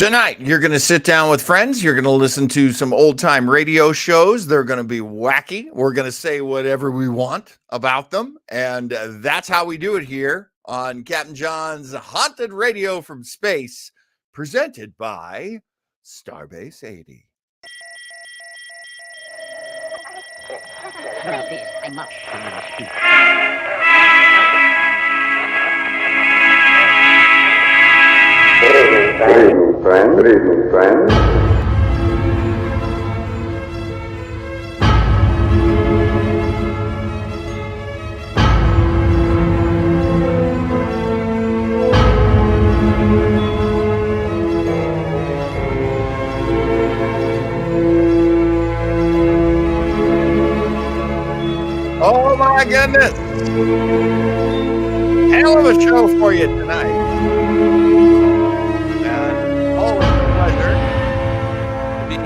Tonight, you're going to sit down with friends. You're going to listen to some old-time radio shows. They're going to be wacky. We're going to say whatever we want about them. And that's how we do it here on Captain John's Haunted Radio from Space, presented by Starbase 80. Please, I must speak. Good evening, friends. Oh my goodness! Hell of a show for you tonight.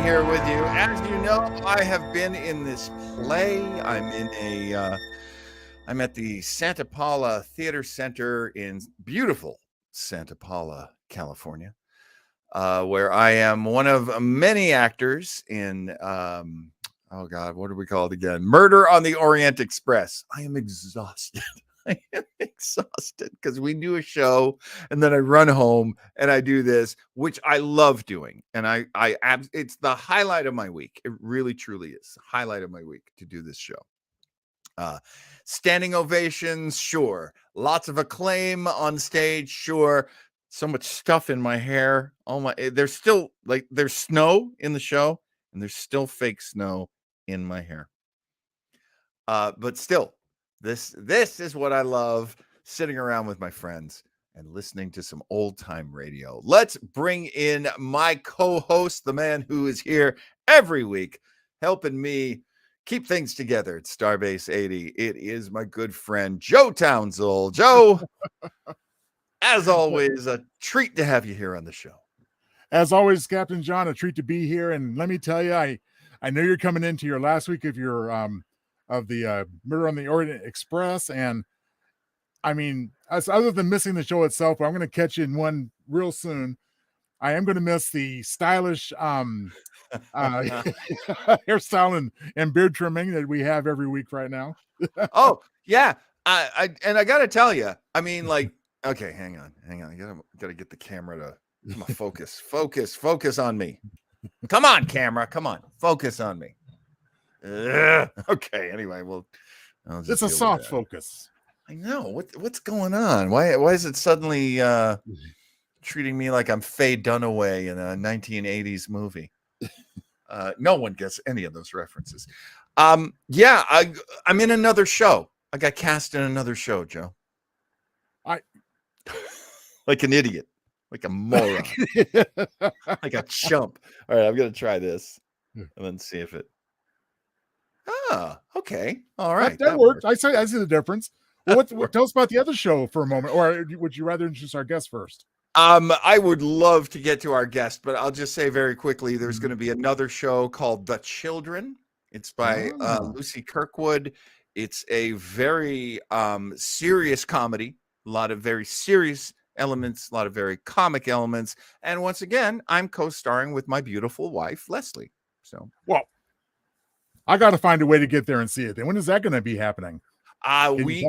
Here with you. As you know, I have been in this play. I'm at the Santa Paula Theater Center in beautiful Santa Paula, California, where I am one of many actors in oh God, what do we call it again? Murder on the Orient Express. I am exhausted. I am exhausted because we do a show and then I run home and I do this, which I love doing. And it's the highlight of my week. It really, truly is the highlight of my week to do this show. Standing ovations, sure. Lots of acclaim on stage, sure. So much stuff in my hair. Oh my, there's still there's snow in the show and there's still fake snow in my hair. But still, This is what I love, sitting around with my friends and listening to some old time radio. Let's bring in my co-host, the man who is here every week, helping me keep things together at Starbase 80. It is my good friend, Joe Townsell. Joe, as always, a treat to have you here on the show. As always, Captain John, a treat to be here. And let me tell you, I know you're coming into your last week of your of the Murder on the Orient Express, and I mean, other than missing the show itself, I'm going to catch you in one real soon. I am going to miss the stylish hairstyle and beard trimming that we have every week right now. Oh yeah, I got to tell you, I mean, okay, hang on, I gotta get the camera to focus on me. Come on, camera, come on, focus on me. Okay, anyway, well, it's a soft focus. I know. What's going on? Why is it suddenly treating me like I'm Faye Dunaway in a 1980s movie? No one gets any of those references. Yeah, I'm in another show. I got cast in another show, Joe. Like an idiot, like a moron, like a chump. All right, I'm gonna try this and then see if it. Ah, okay. All right. That works. I see the difference. Well, tell us about the other show for a moment, or would you rather introduce our guest first? I would love to get to our guest, but I'll just say very quickly, there's going to be another show called The Children. It's by Lucy Kirkwood. It's a very serious comedy, a lot of very serious elements, a lot of very comic elements. And once again, I'm co-starring with my beautiful wife, Leslie. So, well, I got to find a way to get there and see it. Then when is that going to be happening? We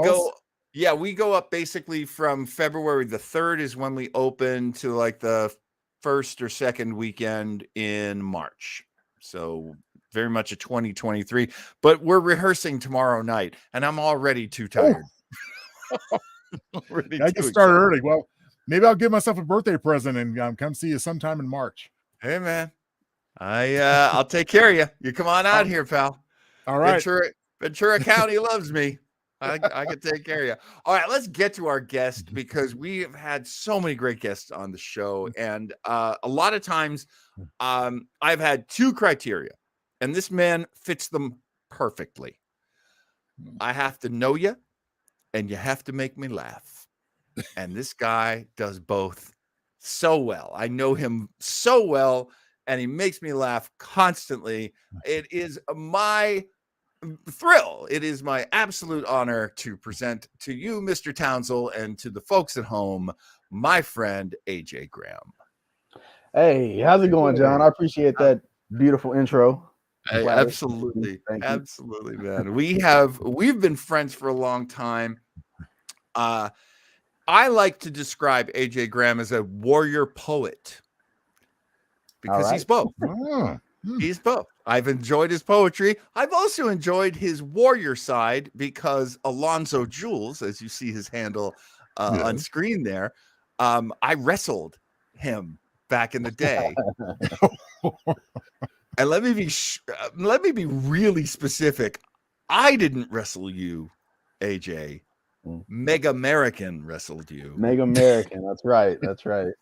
go up basically from February the 3rd is when we open to like the first or second weekend in March. So very much a 2023, but we're rehearsing tomorrow night and I'm already too tired. I can start early. Well, maybe I'll give myself a birthday present and come see you sometime in March. Hey man. I'll take care of you. You come on out here, pal. All right. Ventura County loves me. I can take care of you. All right, let's get to our guest because we have had so many great guests on the show. And a lot of times I've had two criteria, and this man fits them perfectly. I have to know you, and you have to make me laugh. And this guy does both so well. I know him so well. And he makes me laugh constantly. It is my thrill. It is my absolute honor to present to you, Mr. Townsell, and to the folks at home, my friend, Ajay Graham. Hey, how's it going, John? I appreciate that beautiful intro. Hey, Gladys. absolutely, Thank you. absolutely, man. We've been friends for a long time. I like to describe AJ Graham as a warrior poet because right. he's both. Oh, He's both. I've enjoyed his poetry. I've also enjoyed his warrior side because Alonzo Jules, as you see his handle on Yes. screen there, I wrestled him back in the day. And let me be really specific. I didn't wrestle you, AJ. Mega American wrestled you. Mega American. That's right. That's right.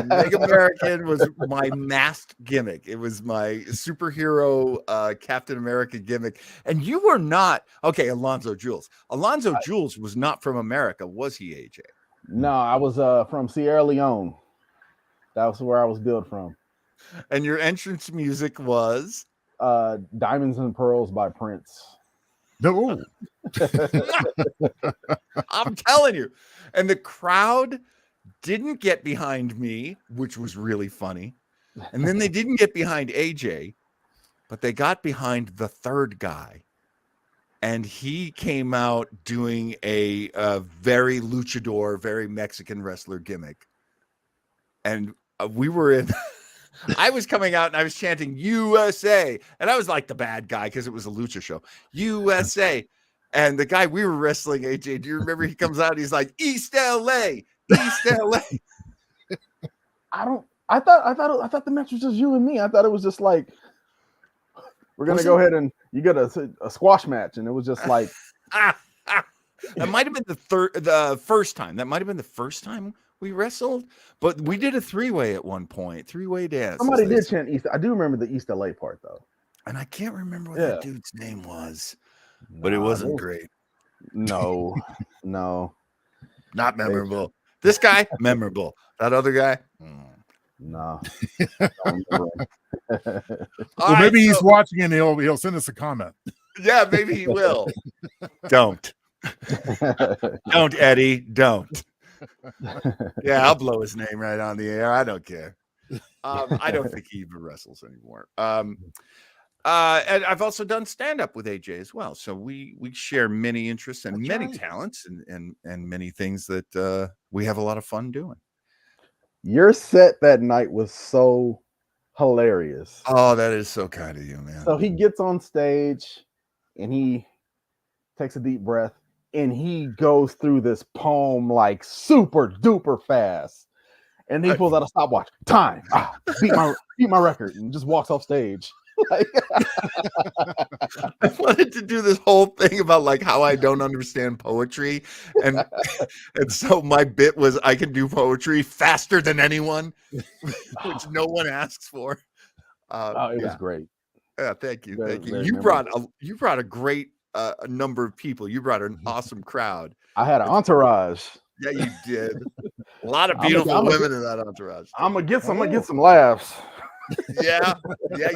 Mega American was my masked gimmick. It was my superhero Captain America gimmick. And you were not okay, Alonzo Jules. Alonzo Jules was not from America, was he, AJ? No, I was from Sierra Leone. That was where I was billed from. And your entrance music was Diamonds and Pearls by Prince. No. I'm telling you. And the crowd didn't get behind me, which was really funny. And then they didn't get behind AJ, but they got behind the third guy. And he came out doing a very luchador, very Mexican wrestler gimmick. And we were in... I was coming out and I was chanting USA, and I was like the bad guy because it was a lucha show. USA. And the guy we were wrestling, AJ, do you remember? He comes out and he's like, East LA, East LA. I thought the match was just you and me. I thought it was just like, we're gonna go ahead and you get a squash match, and it was just like that might have been the first time. That might have been the first time we wrestled, but we did a three-way at one point, three-way dance. Somebody did chant East. I do remember the East LA part though. And I can't remember what that dude's name was, but it wasn't great. No, no. Not memorable. This guy, memorable. That other guy, no. Well, maybe he's watching and he'll send us a comment. Yeah, maybe he will. Don't. Don't, Eddie. Don't. Yeah, I'll blow his name right on the air. I don't care. I don't think he even wrestles anymore. And I've also done stand-up with AJ as well. So we share many interests and many talents and many things that we have a lot of fun doing. Your set that night was so hilarious. Oh, that is so kind of you, man. So he gets on stage and he takes a deep breath and he goes through this poem like super duper fast. And he pulls out a stopwatch. Time. Beat my record, and just walks off stage. I wanted to do this whole thing about like how I don't understand poetry, and so my bit was I can do poetry faster than anyone, which no one asks for. It was great. Yeah, thank you, Very, thank you. very You brought a great a number of people. You brought an awesome crowd. I had an entourage. Yeah, you did. A lot of beautiful women in that entourage. I'm gonna get some laughs. Yeah,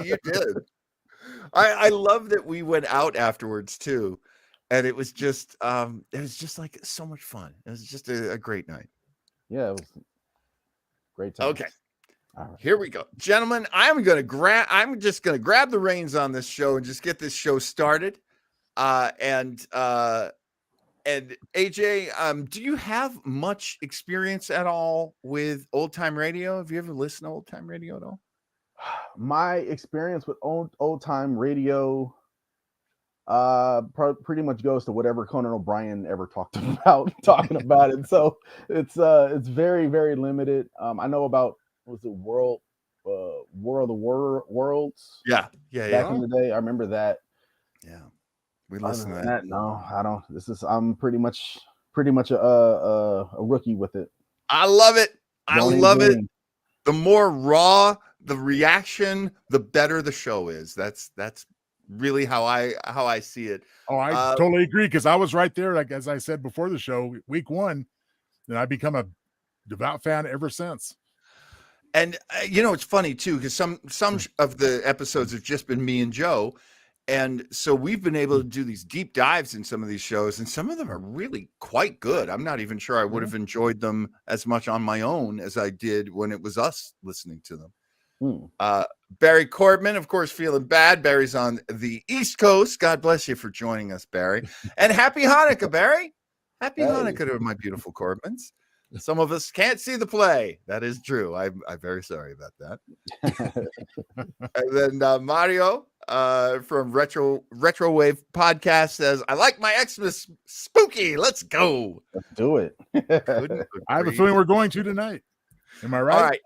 you did. I love that we went out afterwards too, and it was just like so much fun. It was just a great night. Yeah, it was great time. Okay, here we go, gentlemen. I'm just gonna grab the reins on this show and just get this show started. And AJ, do you have much experience at all with old time radio? Have you ever listened to old time radio at all? My experience with old time radio pretty much goes to whatever Conan O'Brien ever talking about it. So it's very, very limited. I know about World of Worlds. Yeah. Back in the day, I remember that. Yeah, we listen to that. No, I don't. I'm pretty much a rookie with it. I love it. I love it. The more raw the reaction, the better the show is. That's really how I see it. Oh, I totally agree, because I was right there, like as I said before the show, week one, and I've become a devout fan ever since. And it's funny too, because some of the episodes have just been me and Joe, And so we've been able to do these deep dives in some of these shows, and some of them are really quite good. I'm not even sure I would have enjoyed them as much on my own as I did when it was us listening to them. Barry Corbman, of course, feeling bad. Barry's on the East Coast. God bless you for joining us, Barry. And happy Hanukkah, Barry. Happy Hanukkah to my beautiful Corbmans. Some of us can't see the play. That is true. I'm very sorry about that. And then Mario from Retro Wave Podcast says, I like my Xmas spooky. Let's go. Let's do it. I have a feeling we're going to tonight. Am I right? All right.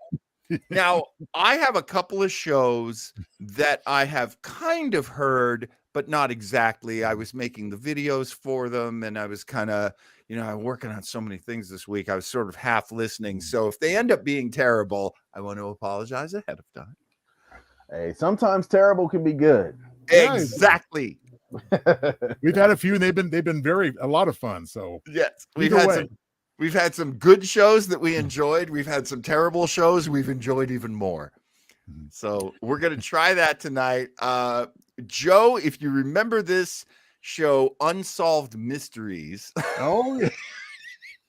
Now, I have a couple of shows that I have kind of heard, but not exactly. I was making the videos for them, and I was kind of, I'm working on so many things this week. I was sort of half listening. So if they end up being terrible, I want to apologize ahead of time. Hey, sometimes terrible can be good. Exactly. We've had a few, and they've been a lot of fun. So yes, we've had some good shows that we enjoyed. We've had some terrible shows we've enjoyed even more. So we're going to try that tonight. Joe, if you remember this show, Unsolved Mysteries. Oh, yeah.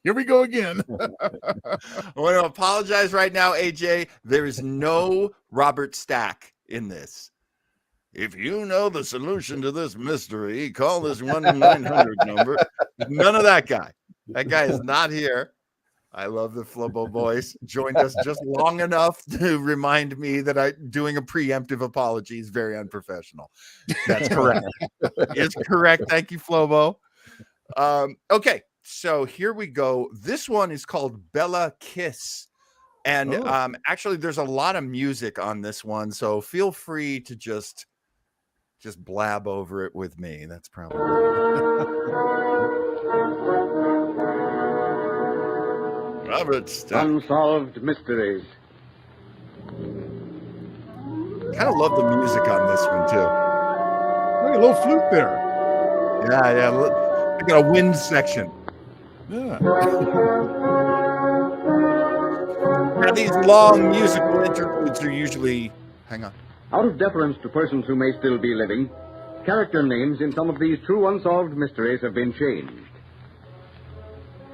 Here we go again. I want to apologize right now, AJ. There is no Robert Stack in this. If you know the solution to this mystery, call this 1-900 number. None of that guy. That guy is not here. I love the Flobo voice. Joined us just long enough to remind me that doing a preemptive apology is very unprofessional. That's correct. It's correct. Thank you, Flobo. Okay, so here we go. This one is called Bella Kiss. And actually, there's a lot of music on this one, so feel free to just blab over it with me. That's probably Robert Stack. Unsolved Mysteries. Kind of love the music on this one too. Look, a little flute there. Yeah. I got a wind section. Yeah. Now these long musical interludes are usually. Hang on. Out of deference to persons who may still be living, character names in some of these true unsolved mysteries have been changed.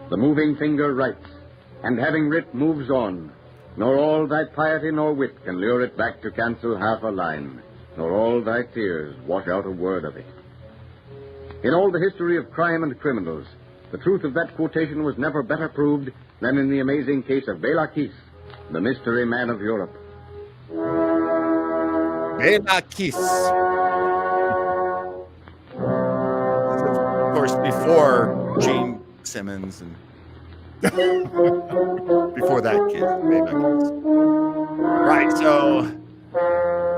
The moving finger writes, and having writ moves on, nor all thy piety nor wit can lure it back to cancel half a line, nor all thy tears wash out a word of it. In all the history of crime and criminals, the truth of that quotation was never better proved than in the amazing case of Bela Kiss, the mystery man of Europe. Bela Kiss. Of course, before Gene Simmons and before that kid, Bela Kiss. Right, so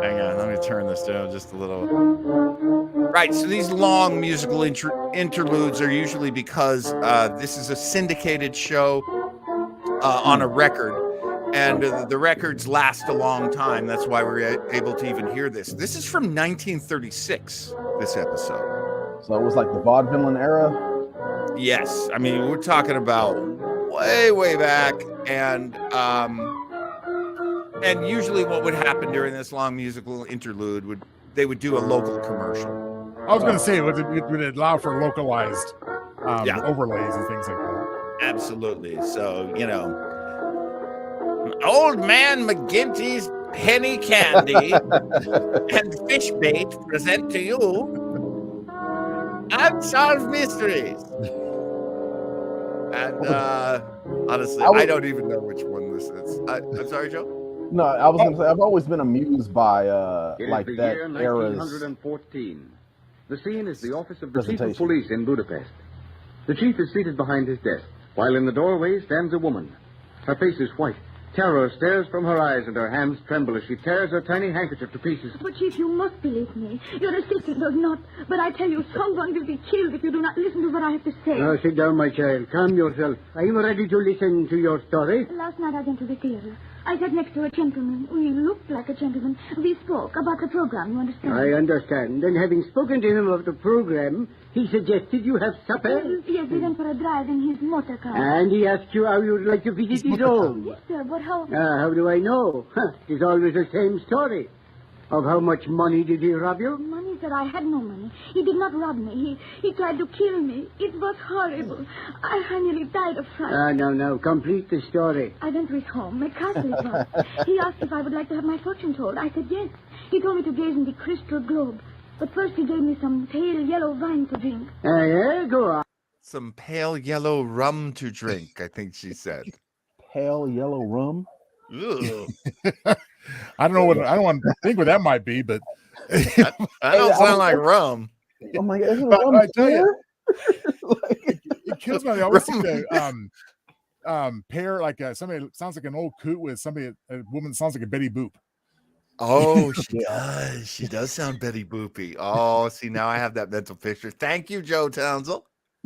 hang on, let me turn this down just a little. Right, so these long musical interludes are usually because this is a syndicated show on a record. And the records last a long time. That's why we're able to even hear this. This is from 1936, this episode. So it was like the vaudevillain era? Yes. I mean, we're talking about way back. And usually what would happen during this long musical interlude they would do a local commercial. I was going to say, would it allow for localized overlays and things like that? Absolutely. So, Old Man McGinty's Penny Candy and Fish Bait present to you Unsolved Mysteries. And honestly, I don't even know which one this is. I'm sorry, Joe? No, I was going to say, I've always been amused by like the that year era's 1914. The scene is the office of the chief of police in Budapest. The chief is seated behind his desk, while in the doorway stands a woman. Her face is white. Terror stares from her eyes, and her hands tremble as she tears her tiny handkerchief to pieces. But, Chief, you must believe me. Your assistant does not. But I tell you, someone will be killed if you do not listen to what I have to say. Now, sit down, my child. Calm yourself. Are you ready to listen to your story? Last night I went to the theater. I sat next to a gentleman. He looked like a gentleman. We spoke about the program, you understand? I understand. And having spoken to him of the program, he suggested you have supper? Yes, we went for a drive in his motor car. And he asked you how you'd like to visit his home? Yes, sir, but how... How do I know? It's always the same story. Of how much money did he rob you? Money, sir, I had no money. He did not rob me. He tried to kill me. It was horrible. I nearly died of fright. No. Complete the story. I went to his home, a castle it was. He asked if I would like to have my fortune told. I said yes. He told me to gaze in the crystal globe. But first he gave me some pale yellow wine to drink. Yeah, go on. Some pale yellow rum to drink, I think she said. Pale yellow rum. Ugh. I don't want to think what that might be, but That don't sound like rum. Oh my God! Is it But rum I tell you, like, it kills me. I always see the pair like somebody sounds like an old coot with somebody. A woman sounds like a Betty Boop. Oh, she does. She does sound Betty Boopy. Oh, see, now I have that mental picture. Thank you, Joe Townsend.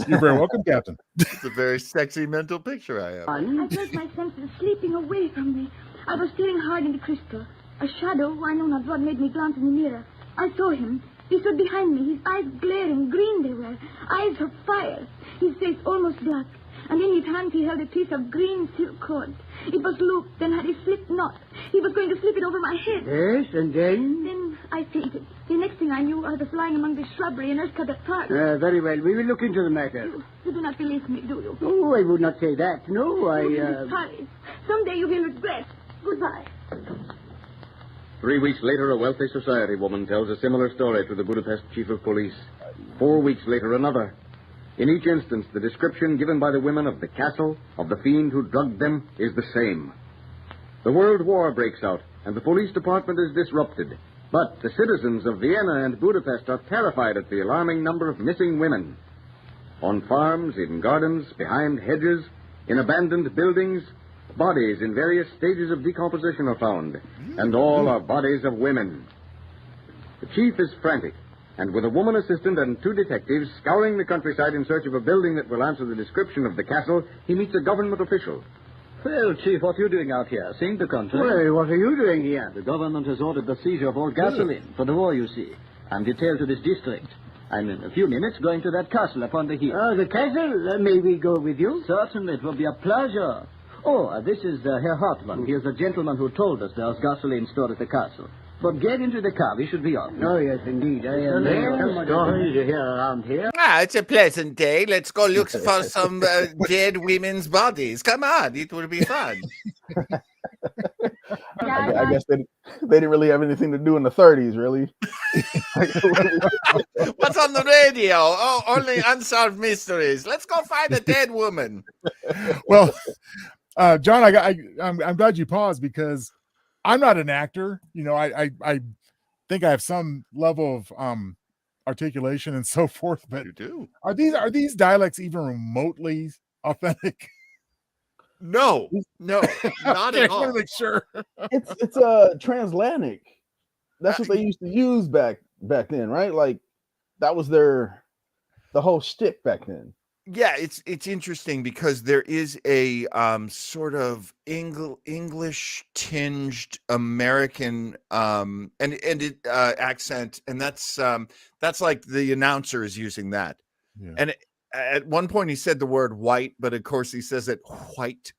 You're very welcome, Captain. It's a very sexy mental picture I have. I felt my senses slipping away from me. I was staring hard in the crystal. A shadow, I know not what, made me glance in the mirror. I saw him. He stood behind me, his eyes glaring, green they were, eyes of fire, his face almost black. And in his hand he held a piece of green silk cord. It was looped, then had a slip knot. He was going to slip it over my head. Yes, and then? Then I fainted. The next thing I knew, I was lying among the shrubbery in Erskadot Park. Very well. We will look into the matter. You do not believe me, do you? Oh, I would not say that. No, Sorry. Someday you will regret. Goodbye. 3 weeks later, a wealthy society woman tells a similar story to the Budapest chief of police. 4 weeks later, another. In each instance, the description given by the women of the castle, of the fiend who drugged them, is the same. The World War breaks out, and the police department is disrupted. But the citizens of Vienna and Budapest are terrified at the alarming number of missing women. On farms, in gardens, behind hedges, in abandoned buildings, bodies in various stages of decomposition are found, and all are bodies of women. The chief is frantic, and with a woman assistant and 2 detectives scouring the countryside in search of a building that will answer the description of the castle, he meets a government official. Well, Chief, what are you doing out here? Seeing the country? Well, what are you doing here? The government has ordered the seizure of all gasoline for the war, you see. I'm detailed to this district. I'm in a few minutes going to that castle upon the hill. Oh, the castle? May we go with you? Certainly, it will be a pleasure. Oh, this is Herr Hartmann. He is the gentleman who told us there's gasoline stored at the castle. But get into the car. We should be off. Oh, yes, indeed. I am Some stories you hear around here. It's a pleasant day. Let's go look for some dead women's bodies. Come on, it will be fun. I guess they didn't really have anything to do in the 30s, really. What's on the radio? Oh, only unsolved mysteries. Let's go find a dead woman. Well, John, I'm glad you paused because I'm not an actor. You know, I think I have some level of articulation and so forth. But You do. Are these dialects even remotely authentic? No, not Okay, at I want all. to make sure. It's transatlantic. That's what they used to use back then, right? Like that was the whole shtick back then. Yeah, it's interesting because there is a sort of English tinged American accent, and that's like the announcer is using that. Yeah. And at one point he said the word white, but of course he says it white.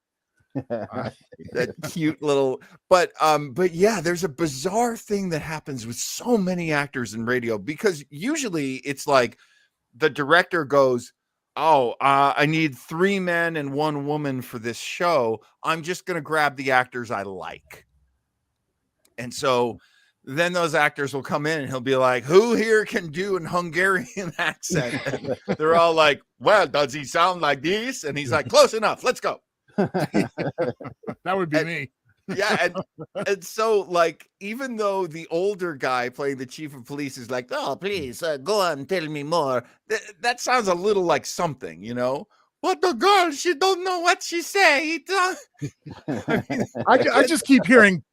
That cute little, but yeah, there's a bizarre thing that happens with so many actors in radio because usually it's like the director goes, oh, I need 3 men and 1 woman for this show. I'm just going to grab the actors I like. And so then those actors will come in and he'll be like, who here can do an Hungarian accent? And they're all like, well, does he sound like this? And he's like, close enough. Let's go. That would be me. Yeah. And so, like, even though the older guy playing the chief of police is like, oh, please go on, tell me more. That sounds a little like something, you know? But the girl, she don't know what she say. I just keep hearing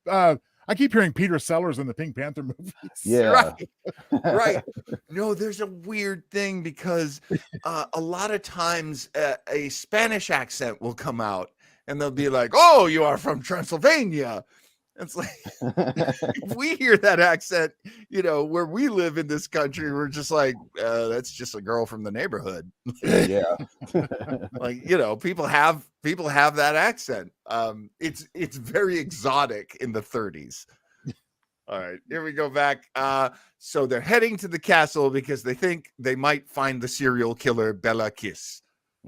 Peter Sellers in the Pink Panther movies. Yeah. Right. No, there's a weird thing because a lot of times a Spanish accent will come out and they'll be like, oh, you are from Transylvania. It's like, if we hear that accent, you know, where we live in this country, we're just like, that's just a girl from the neighborhood. Yeah. Like, you know, people have that accent. It's very exotic in the 30s. All right, here we go back. So they're heading to the castle because they think they might find the serial killer Bela Kiss.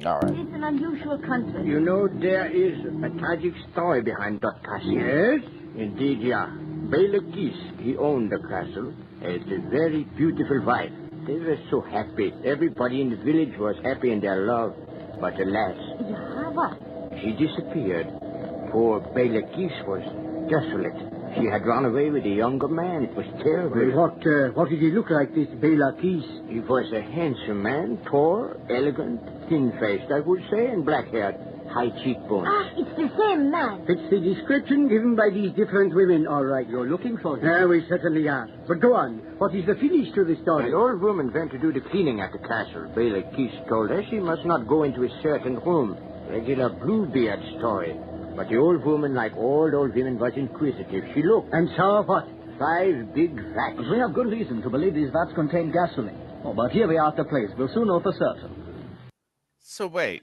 All right. It's an unusual country. You know, there is a tragic story behind that castle. Yes? Indeed, yeah. Bela Kiss, he owned the castle. It's a very beautiful wife. They were so happy. Everybody in the village was happy in their love. But alas, Yeah, what? she disappeared. Poor Bela Kiss was desolate. She had run away with a younger man. It was terrible. What did he look like, this Bela Kiss? He was a handsome man, tall, elegant, thin-faced, I would say, and black-haired, high cheekbones. Ah, it's the same man. It's the description given by these different women, all right. You're looking for him. Yeah, we certainly are. But go on. What is the finish to the story? An old woman went to do the cleaning at the castle. Bela Kiss told her she must not go into a certain room. Regular Bluebeard story. But the old woman, like all old women, was inquisitive. She looked. And saw what? 5 big vats. We have good reason to believe these vats contain gasoline. Oh, but here we are at the place. We'll soon know for certain. So wait,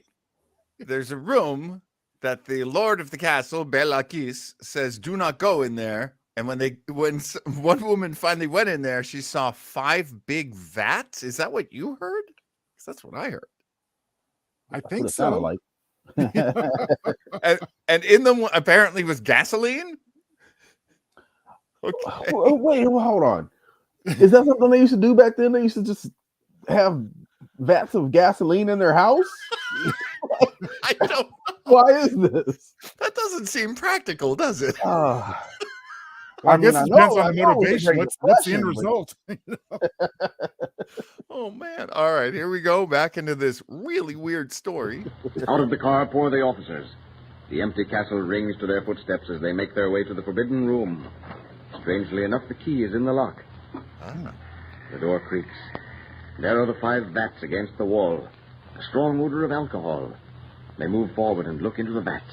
there's a room that the lord of the castle, Bela Kiss, says do not go in there. And when one woman finally went in there, she saw 5 big vats. Is that what you heard? 'Cause that's what I heard. I That's think what it sounded so. like. And in them apparently was gasoline. Okay. Wait, hold on. Is that something they used to do back then? They used to just have vats of gasoline in their house? I don't. Why is this? That doesn't seem practical, does it? Well, I I guess mean, it I depends know- on I the know it was a motivation. great What's the end impression, but- result? Oh man! All right, here we go back into this really weird story. Out of the car pour the officers. The empty castle rings to their footsteps as they make their way to the forbidden room. Strangely enough, the key is in the lock. Ah. The door creaks. There are the 5 vats against the wall. A strong odor of alcohol. They move forward and look into the vats.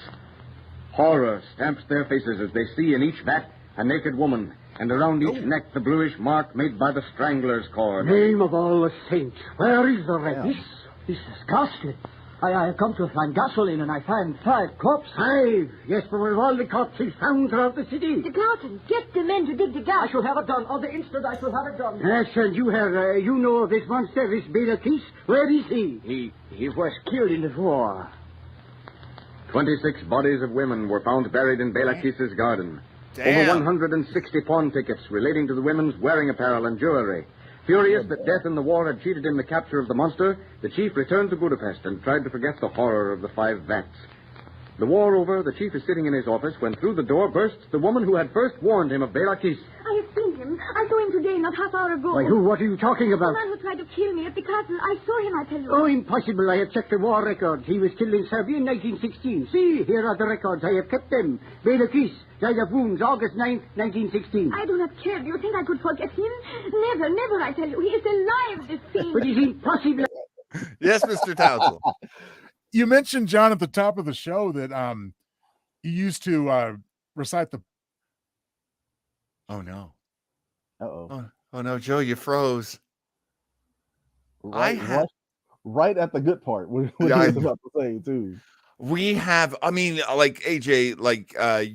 Horror stamps their faces as they see in each vat a naked woman, and around each neck the bluish mark made by the strangler's cord. Name of all the saints. Where is the rest? This is ghastly. I have come to find gasoline, and I find 5 corpses. 5. Yes, but with all the corpses found throughout the city. The garden. Get the men to dig the I garden. shall have it done. On the instant, I shall have it done. Yes, and you have, you know of this monster, this Bela Kiss. Where is he? He was killed in the war. 26 bodies of women were found buried in Bela Kiss's garden. Damn. Over 160 pawn tickets relating to the women's wearing apparel and jewelry. Furious that death in the war had cheated him the capture of the monster, the chief returned to Budapest and tried to forget the horror of the 5 vats. The war over, the chief is sitting in his office when through the door bursts the woman who had first warned him of Bela Kiss. I have seen him. I saw him today, not half hour ago. Why, who? What are you talking The about? man who tried to kill me at the castle. I saw him, I tell you. Oh, impossible. I have checked the war records. He was killed in Serbia in 1916. See, here are the records. I have kept them. Bela Kiss died of wounds August 9th, 1916. I do not care. Do you think I could forget him? Never, never, I tell you. He is alive, this fiend. But it's impossible. Yes, Mr. Townsend. You mentioned, John, at the top of the show that you used to recite the. Oh no! Uh-oh. Oh no, Joe, you froze. Right, I have- right at the good part. What Yeah, he I was know. about to say, too. We have, I mean, like AJ, like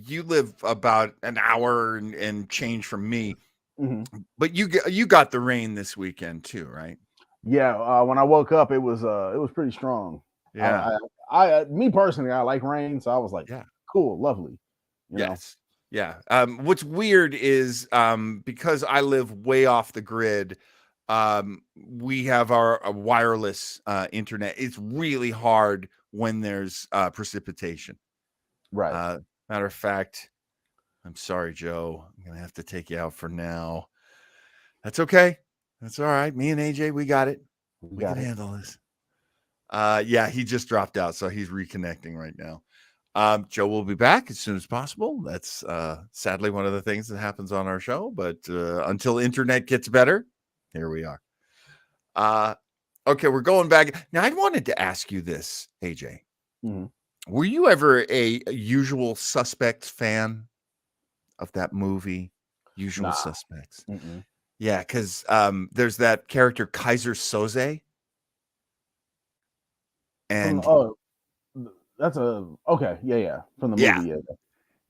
you live about an hour and change from me, Mhm. but you got the rain this weekend too, right? Yeah, when I woke up, it was pretty strong. Yeah. Me personally, I like rain, so I was like, Yeah. cool, lovely. You know? Yes. Yeah. What's weird is because I live way off the grid, we have our wireless internet. It's really hard when there's precipitation. Right. Matter of fact, I'm sorry, Joe. I'm gonna have to take you out for now. That's okay. That's all right. Me and AJ, we got it. We got can it. handle this. Yeah, he just dropped out, so he's reconnecting right now. Joe will be back as soon as possible. That's sadly one of the things that happens on our show, but until internet gets better, here we are. Okay, we're going back. Now, I wanted to ask you this, AJ. Mhm. Were you ever a Usual Suspects fan of that movie, Usual Nah. Suspects? Mm-mm. Yeah, because there's that character Kaiser Soze. And Oh, that's okay. Yeah. From the Yeah. movie. Yeah.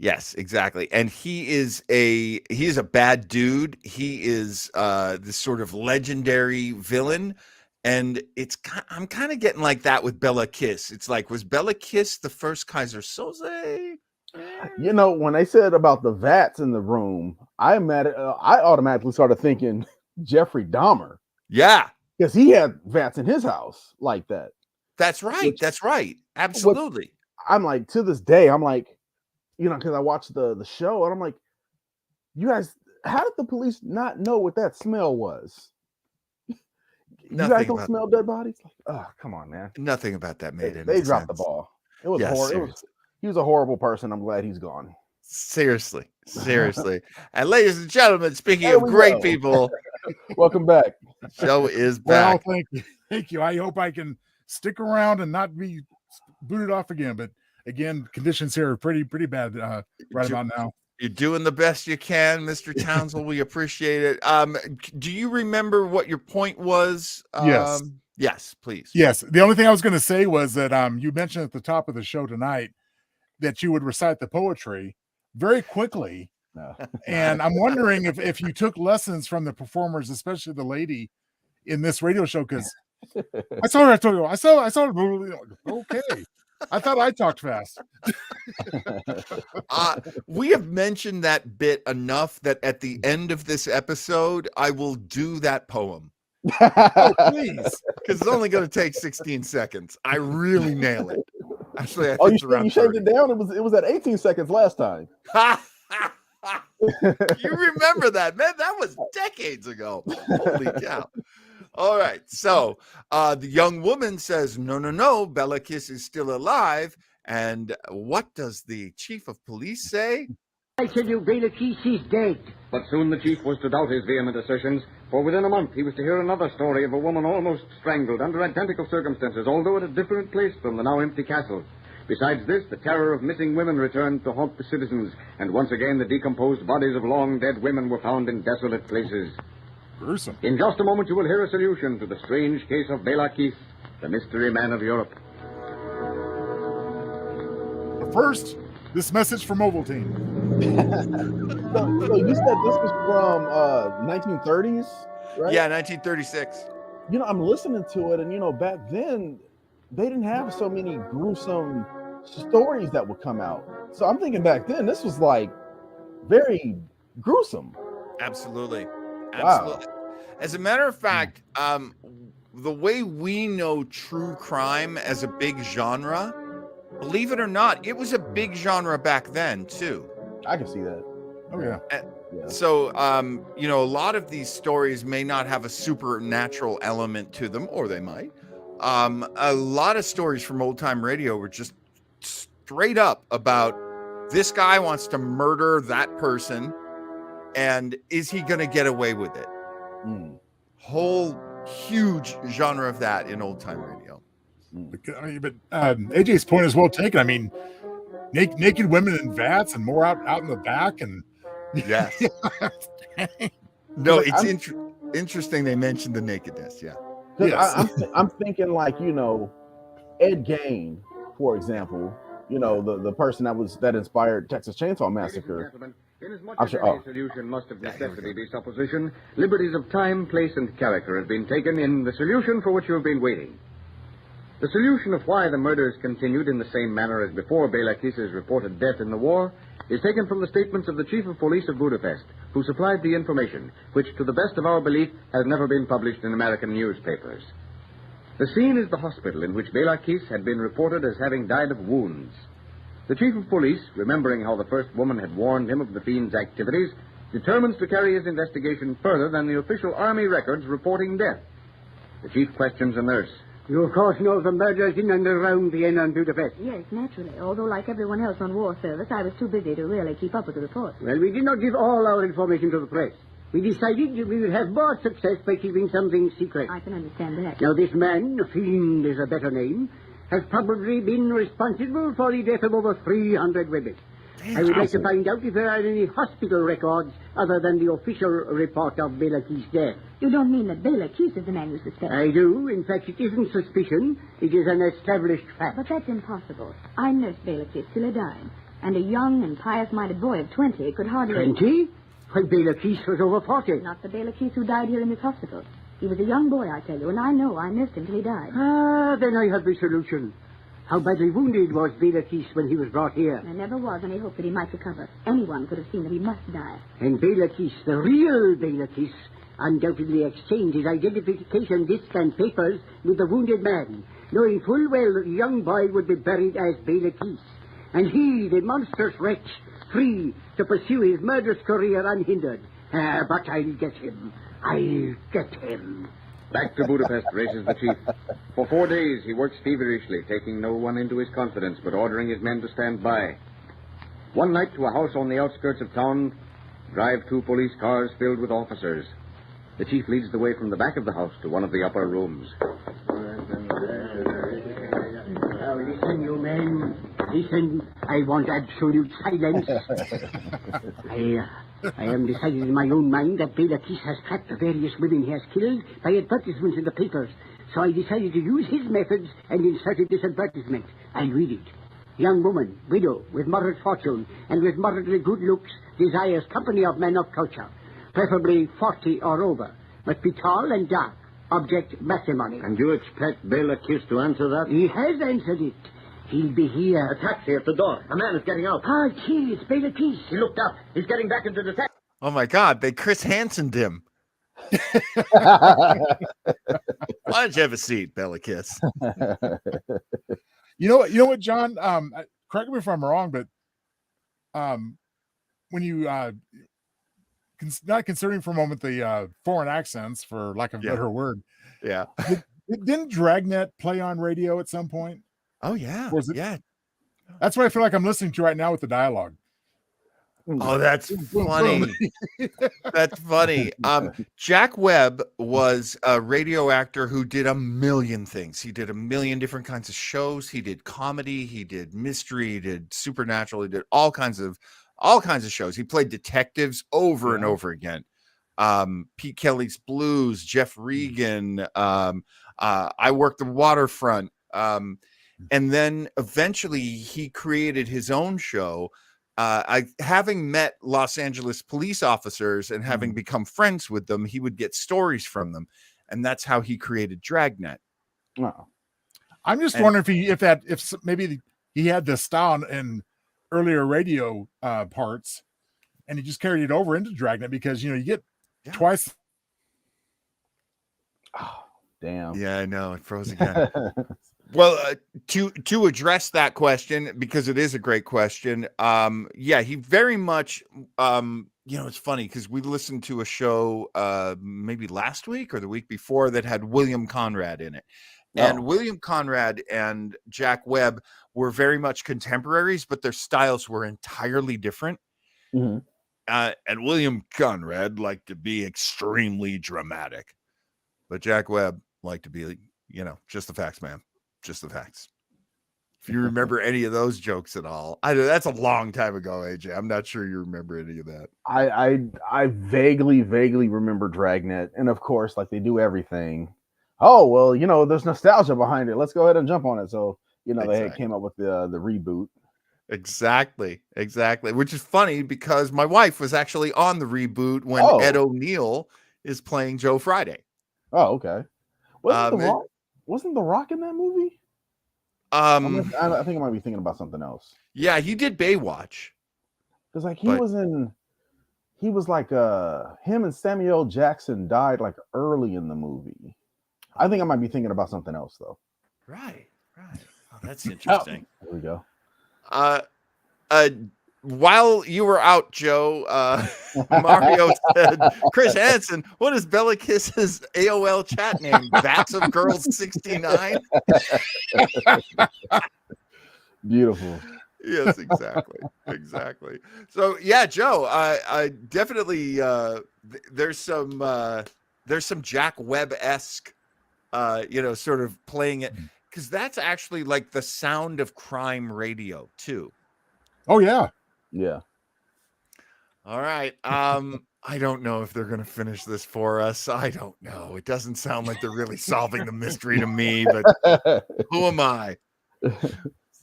Yes, exactly. And he is a bad dude. He is this sort of legendary villain. And I'm kind of getting like that with Bella Kiss. It's like, was Bella Kiss the first Kaiser Soze? You know, when they said about the vats in the room, I automatically started thinking Jeffrey Dahmer. Yeah. Because he had vats in his house like that. That's right. That's right. Absolutely. I'm like, to this day, I'm like, you know, because I watched the show and I'm like, you guys, how did the police not know what that smell was? You guys don't smell dead bodies? Like, oh, come on, man. Nothing about that made any sense. They dropped the ball. It was horrible. He was a horrible person. I'm glad he's gone. Seriously. And ladies and gentlemen, speaking of great people, welcome back. Show is back. Well, thank you. I hope I can stick around and not be booted off again. But again, conditions here are pretty bad right about now. You're doing the best you can, Mr. Townsend. We appreciate it. Do you remember what your point was? Yes. Yes, please. Yes. The only thing I was going to say was that you mentioned at the top of the show tonight that you would recite the poetry very quickly. No. And I'm wondering if you took lessons from the performers, especially the lady in this radio show, because I saw her. I told you, I saw her. Okay. I thought I talked fast. We have mentioned that bit enough that at the end of this episode, I will do that poem. Oh, please. Because it's only going to take 16 seconds. I really nail it. Actually, I think you shaved it down? It was at 18 seconds last time. You remember that, man? That was decades ago. Holy cow. All right. So the young woman says, no, Bella Kiss is still alive. And what does the chief of police say? I tell you, Bela Kiss is dead. But soon the chief was to doubt his vehement assertions, for within a month he was to hear another story of a woman almost strangled under identical circumstances, although at a different place from the now empty castle. Besides this, the terror of missing women returned to haunt the citizens, and once again the decomposed bodies of long-dead women were found in desolate places. Gruesome. In just a moment you will hear a solution to the strange case of Bela Kiss, the mystery man of Europe. But first, this message from Ovaltine. So you said this was from 1930s, right? Yeah, 1936. You know, I'm listening to it, and you know, back then they didn't have so many gruesome stories that would come out. So I'm thinking back then this was like very gruesome. Absolutely. Wow. As a matter of fact, the way we know true crime as a big genre, believe it or not, it was a big genre back then too. I can see that. Oh yeah. So, you know, a lot of these stories may not have a supernatural element to them, or they might. A lot of stories from old time radio were just straight up about this guy wants to murder that person, and is he going to get away with it? Whole huge genre of that in old time radio. I mean, but AJ's point is well taken. I mean, naked women in vats and more out in the back, and yes. No, it's interesting they mentioned the nakedness. Yeah. Yes. I'm thinking like, you know, Ed Gein, for example, you know, the person that inspired Texas Chainsaw Massacre. Inasmuch as any solution must of necessity be supposition, liberties of time, place, and character have been taken in the solution for which you have been waiting. The solution of why the murders continued in the same manner as before Bela Kiss's reported death in the war is taken from the statements of the chief of police of Budapest, who supplied the information, which, to the best of our belief, has never been published in American newspapers. The scene is the hospital in which Bela Kiss had been reported as having died of wounds. The chief of police, remembering how the first woman had warned him of the fiend's activities, determines to carry his investigation further than the official army records reporting death. The chief questions a nurse. You, of course, know the murders in and around Vienna and Budapest. Yes, naturally. Although, like everyone else on war service, I was too busy to really keep up with the reports. Well, we did not give all our information to the press. We decided that we would have more success by keeping something secret. I can understand that. Now, this man, Fiend is a better name, has probably been responsible for the death of over 300 women. I would like to find out if there are any hospital records other than the official report of Bela Kiss' death. You don't mean that Bela Kiss is the man you suspect? I do. In fact, it isn't suspicion. It is an established fact. But that's impossible. I nursed Bela Kiss till he died. And a young and pious-minded boy of 20 could hardly... 20? Why, Bela Keith was over 40. Not the Bela Keith who died here in this hospital. He was a young boy, I tell you, and I know I missed him till he died. Ah, then I have the solution. How badly wounded was Bela Keith when he was brought here? There never was any hope that he might recover. Anyone could have seen that he must die. And Bela Keith, the real Bela Keith, undoubtedly exchanged his identification disc and papers with the wounded man, knowing full well that the young boy would be buried as Bela Keith. And he, the monstrous wretch, free to pursue his murderous career unhindered. But I'll get him. I'll get him. Back to Budapest races the chief. For 4 days, he works feverishly, taking no one into his confidence, but ordering his men to stand by. One night, to a house on the outskirts of town, drive 2 police cars filled with officers. The chief leads the way from the back of the house to one of the upper rooms. Now, listen, you men. Listen. I want absolute silence. I am decided in my own mind that Bela Keith has trapped the various women he has killed by advertisements in the papers. So I decided to use his methods and inserted this advertisement. I'll read it. Young woman, widow, with moderate fortune and with moderately good looks, desires company of men of culture, preferably 40 or over. Must be tall and dark. Object, matrimony. And you expect Bela Keith to answer that? He has answered it. He'll be here. A taxi at the door. A man is getting out. Ah, gee, it's Bela Keith. He looked up. He's getting back into the taxi. Oh my God, they Chris Hansen'd him. Why don't you have a seat, Bela Kiss? You know what, John? Correct me if I'm wrong, but when you not considering for a moment the foreign accents, for lack of a better word, Yeah. didn't Dragnet play on radio at some point? Oh yeah. Or is it- Yeah. That's what I feel like I'm listening to right now with the dialogue. Oh, that's funny. That's funny. Jack Webb was a radio actor who did a million things. He did a million different kinds of shows. He did comedy, he did mystery, he did supernatural, he did all kinds of shows. He played detectives over and over again. Pete Kelly's Blues, Jeff Regan, I Worked the Waterfront. And then eventually he created his own show. Having met Los Angeles police officers and having become friends with them, he would get stories from them, and that's how he created Dragnet. Oh. I'm just wondering if maybe he had this style in earlier radio parts, and he just carried it over into Dragnet, because you get twice. Oh, damn. Yeah, I know, it froze again. Well, to address that question, because it is a great question. He very much, it's funny because we listened to a show maybe last week or the week before that had William Conrad in it. And William Conrad and Jack Webb were very much contemporaries, but their styles were entirely different. Mm-hmm. And William Conrad liked to be extremely dramatic, but Jack Webb liked to be, just the facts, man. Just the facts. If you remember any of those jokes at all, that's a long time ago, AJ. I'm not sure you remember any of that. I vaguely remember Dragnet, and of course, like they do everything. Oh well, there's nostalgia behind it. Let's go ahead and jump on it. So they came up with the reboot. Exactly. Which is funny because my wife was actually on the reboot when Ed O'Neill is playing Joe Friday. Oh, okay. Wasn't The Rock in that movie? I think I might be thinking about something else. Yeah, he did Baywatch. Because he was like him and Samuel L. Jackson died like early in the movie. I think I might be thinking about something else though. Right. Oh, that's interesting. There we go. While you were out, Joe, Mario said, Chris Hansen, what is Bela Kiss's AOL chat name? Vats of Girls 69? Beautiful. Yes, exactly. So yeah, Joe, I definitely there's some Jack Webb-esque sort of playing it, because that's actually like the sound of crime radio too. Oh yeah. Yeah. All right. I don't know if they're going to finish this for us. I don't know. It doesn't sound like they're really solving the mystery to me, but who am I?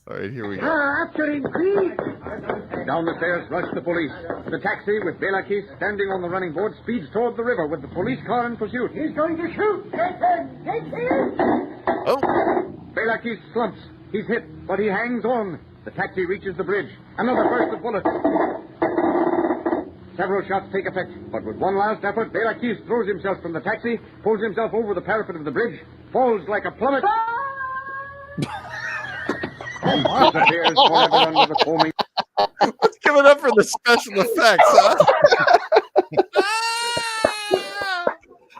All right, here we go. After him, quick! Down the stairs rush the police. The taxi, with Belakis standing on the running board, speeds toward the river with the police car in pursuit. He's going to shoot! Get him! Get him! Oh, Belakis slumps. He's hit, but he hangs on. The taxi reaches the bridge. Another burst of bullets. Several shots take effect, but with one last effort, Belakis throws himself from the taxi, pulls himself over the parapet of the bridge, falls like a plummet. Disappears forever under the foaming. let's give it up for the special effects, huh?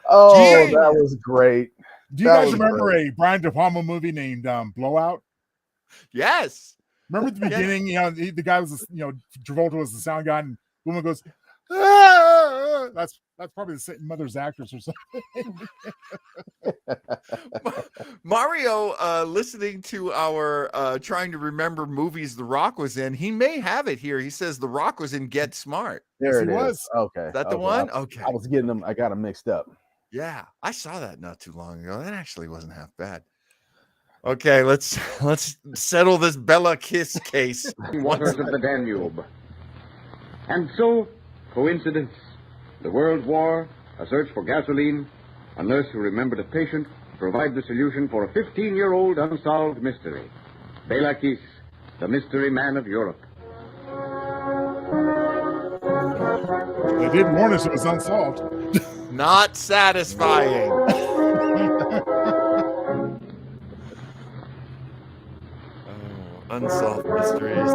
Oh, Gee. that was great. Do you That guys was remember great. a Brian De Palma movie named Blowout? Yes. Remember at the Yeah. beginning, the guy was, Travolta was the sound guy, and the woman goes, "Ah!" That's probably the same mother's actress or something. Mario, listening to our trying to remember movies The Rock was in, he may have it here. He says The Rock was in Get Smart. There Yes, it he is. was. Okay. Is that the okay. one? Okay. I was getting them. I got them mixed up. Yeah, I saw that not too long ago. That actually wasn't half bad. Okay, let's settle this Bella Kiss case. Waters of the Danube. And so, coincidence. The World War, a search for gasoline, a nurse who remembered a patient, provide the solution for a 15-year-old unsolved mystery. Belakis, the mystery man of Europe. They did warn us it was unsolved. Not satisfying. Unsolved mysteries.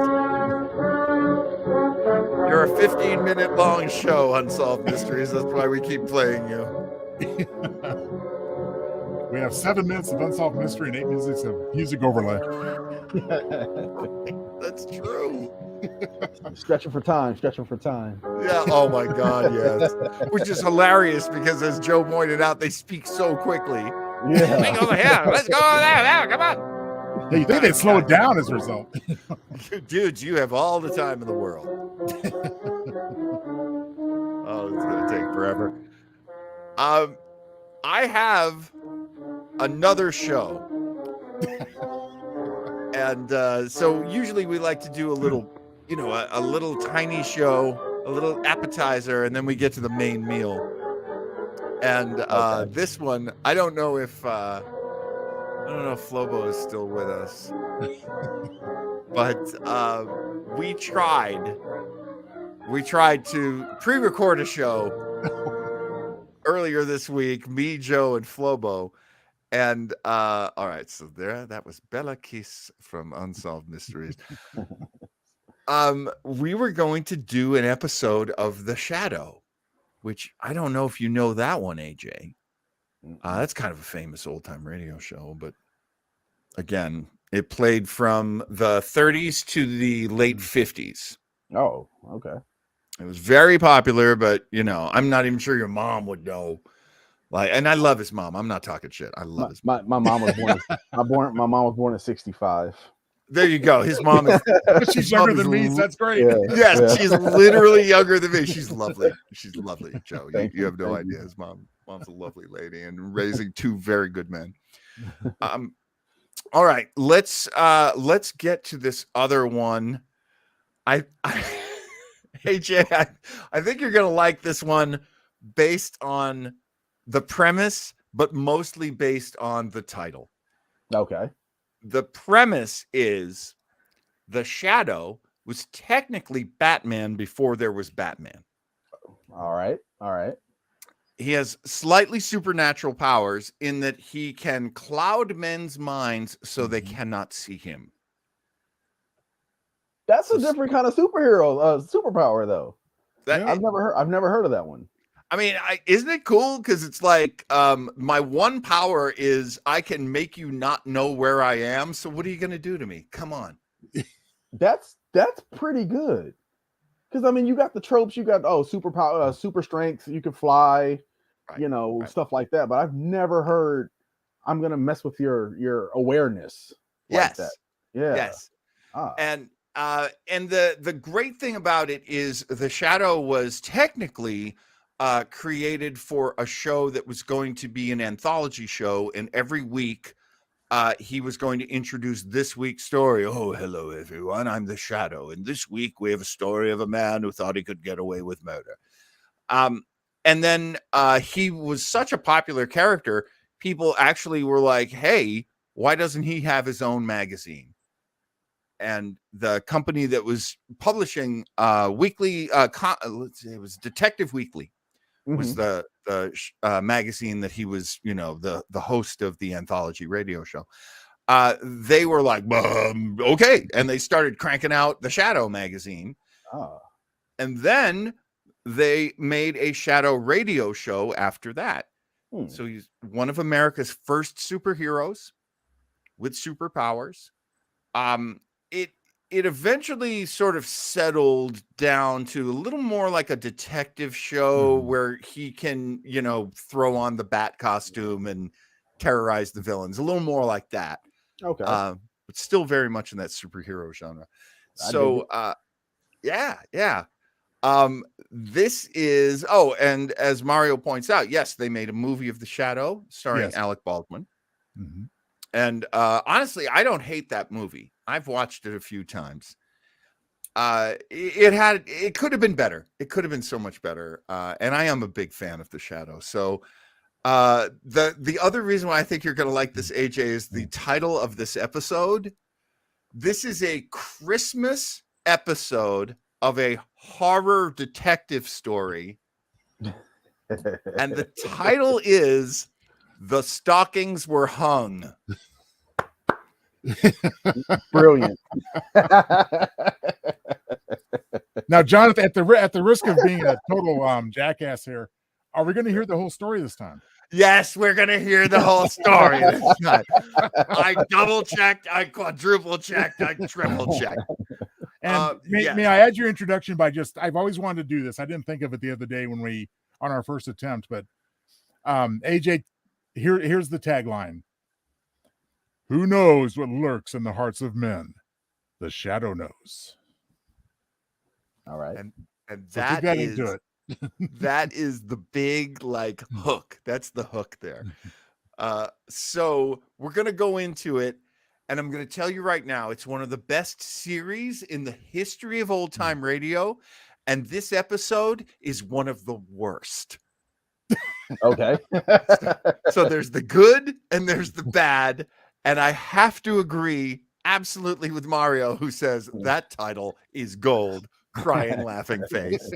You're a 15-minute long show, Unsolved Mysteries. That's why we keep playing you. We have 7 minutes of unsolved mystery and 8 minutes of music overlay. That's true. Stretching for time. Stretching for time. Yeah. Oh my God. Yes. Which is hilarious because, as Joe pointed out, they speak so quickly. Yeah. Let's go over here. Let's go over there. Come on. Yeah, you think they'd slow it down as a result? Dudes, you have all the time in the world. Oh, it's gonna take forever. I have another show, and so usually we like to do a little, a little tiny show, a little appetizer, and then we get to the main meal. And this one, I don't know if Flobo is still with us, but we tried to pre-record a show earlier this week, me, Joe, and Flobo. And all right, so that was Bella Kiss from Unsolved Mysteries. We were going to do an episode of The Shadow, which I don't know if you know that one, AJ. That's kind of a famous old-time radio show, but again, it played from the 30s to the late 50s. Oh, okay. It was very popular, but I'm not even sure your mom would know. And I love his mom. I'm not talking shit. I love his mom. My mom was born. My mom was born in *65. There you go. His mom is. She's younger than me. So that's great. Yeah. Yes, Yeah. she's literally younger than me. She's lovely. She's lovely, Joe. Thank You have no thank idea. His mom's a lovely lady and raising 2 very good men. All right, let's get to this other one. AJ, I think you're gonna like this one based on the premise, but mostly based on the title. Okay. The premise is the Shadow was technically Batman before there was Batman. All right. All right. He has slightly supernatural powers in that he can cloud men's minds so they cannot see him. That's a different kind of superpower, though. That I've never heard of that one. I mean, isn't it cool? Because it's like my one power is I can make you not know where I am. So what are you going to do to me? Come on. That's pretty good. Because I mean, you got the tropes. You got superpower, super strength. You can fly, Right. stuff like that. But I've never heard I'm gonna mess with your awareness. Yes. Like that. Yeah. Yes. Ah. And the great thing about it is the Shadow was technically created for a show that was going to be an anthology show, and every week he was going to introduce this week's story. Oh, hello, everyone. I'm the Shadow. And this week we have a story of a man who thought he could get away with murder. And then he was such a popular character. People actually were like, hey, why doesn't he have his own magazine? And the company that was publishing weekly, it was Detective Weekly, was the magazine that he was, the host of the anthology radio show. They were like, okay. And they started cranking out the Shadow magazine. And then they made a Shadow radio show after that. So he's one of America's first superheroes with superpowers. It eventually sort of settled down to a little more like a detective show where he can, throw on the bat costume and terrorize the villains. A little more like that. Okay. But still very much in that superhero genre. So, yeah. This is, and as Mario points out, yes, they made a movie of The Shadow starring Alec Baldwin. And honestly, I don't hate that movie. I've watched it a few times. It could have been better. It could have been so much better. And I am a big fan of The Shadow. So the other reason why I think you're going to like this, AJ, is the title of this episode. This is a Christmas episode of a horror detective story. And the title is The Stockings Were Hung. Brilliant. Now, Jonathan, at the risk of being a total jackass here, are we going to hear the whole story this time? Yes, we're going to hear the whole story this time. I double checked, I quadruple checked, I triple checked. And may I add your introduction by I've always wanted to do this. I didn't think of it the other day on our first attempt, but AJ, here's the tagline. Who knows what lurks in the hearts of men? The Shadow knows. All right. And So that is into it. that is the big hook. That's the hook there. So we're going to go into it. And I'm going to tell you right now, it's one of the best series in the history of old time radio. And this episode is one of the worst. Okay. So there's the good and there's the bad. And I have to agree absolutely with Mario, who says that title is gold, crying, laughing face.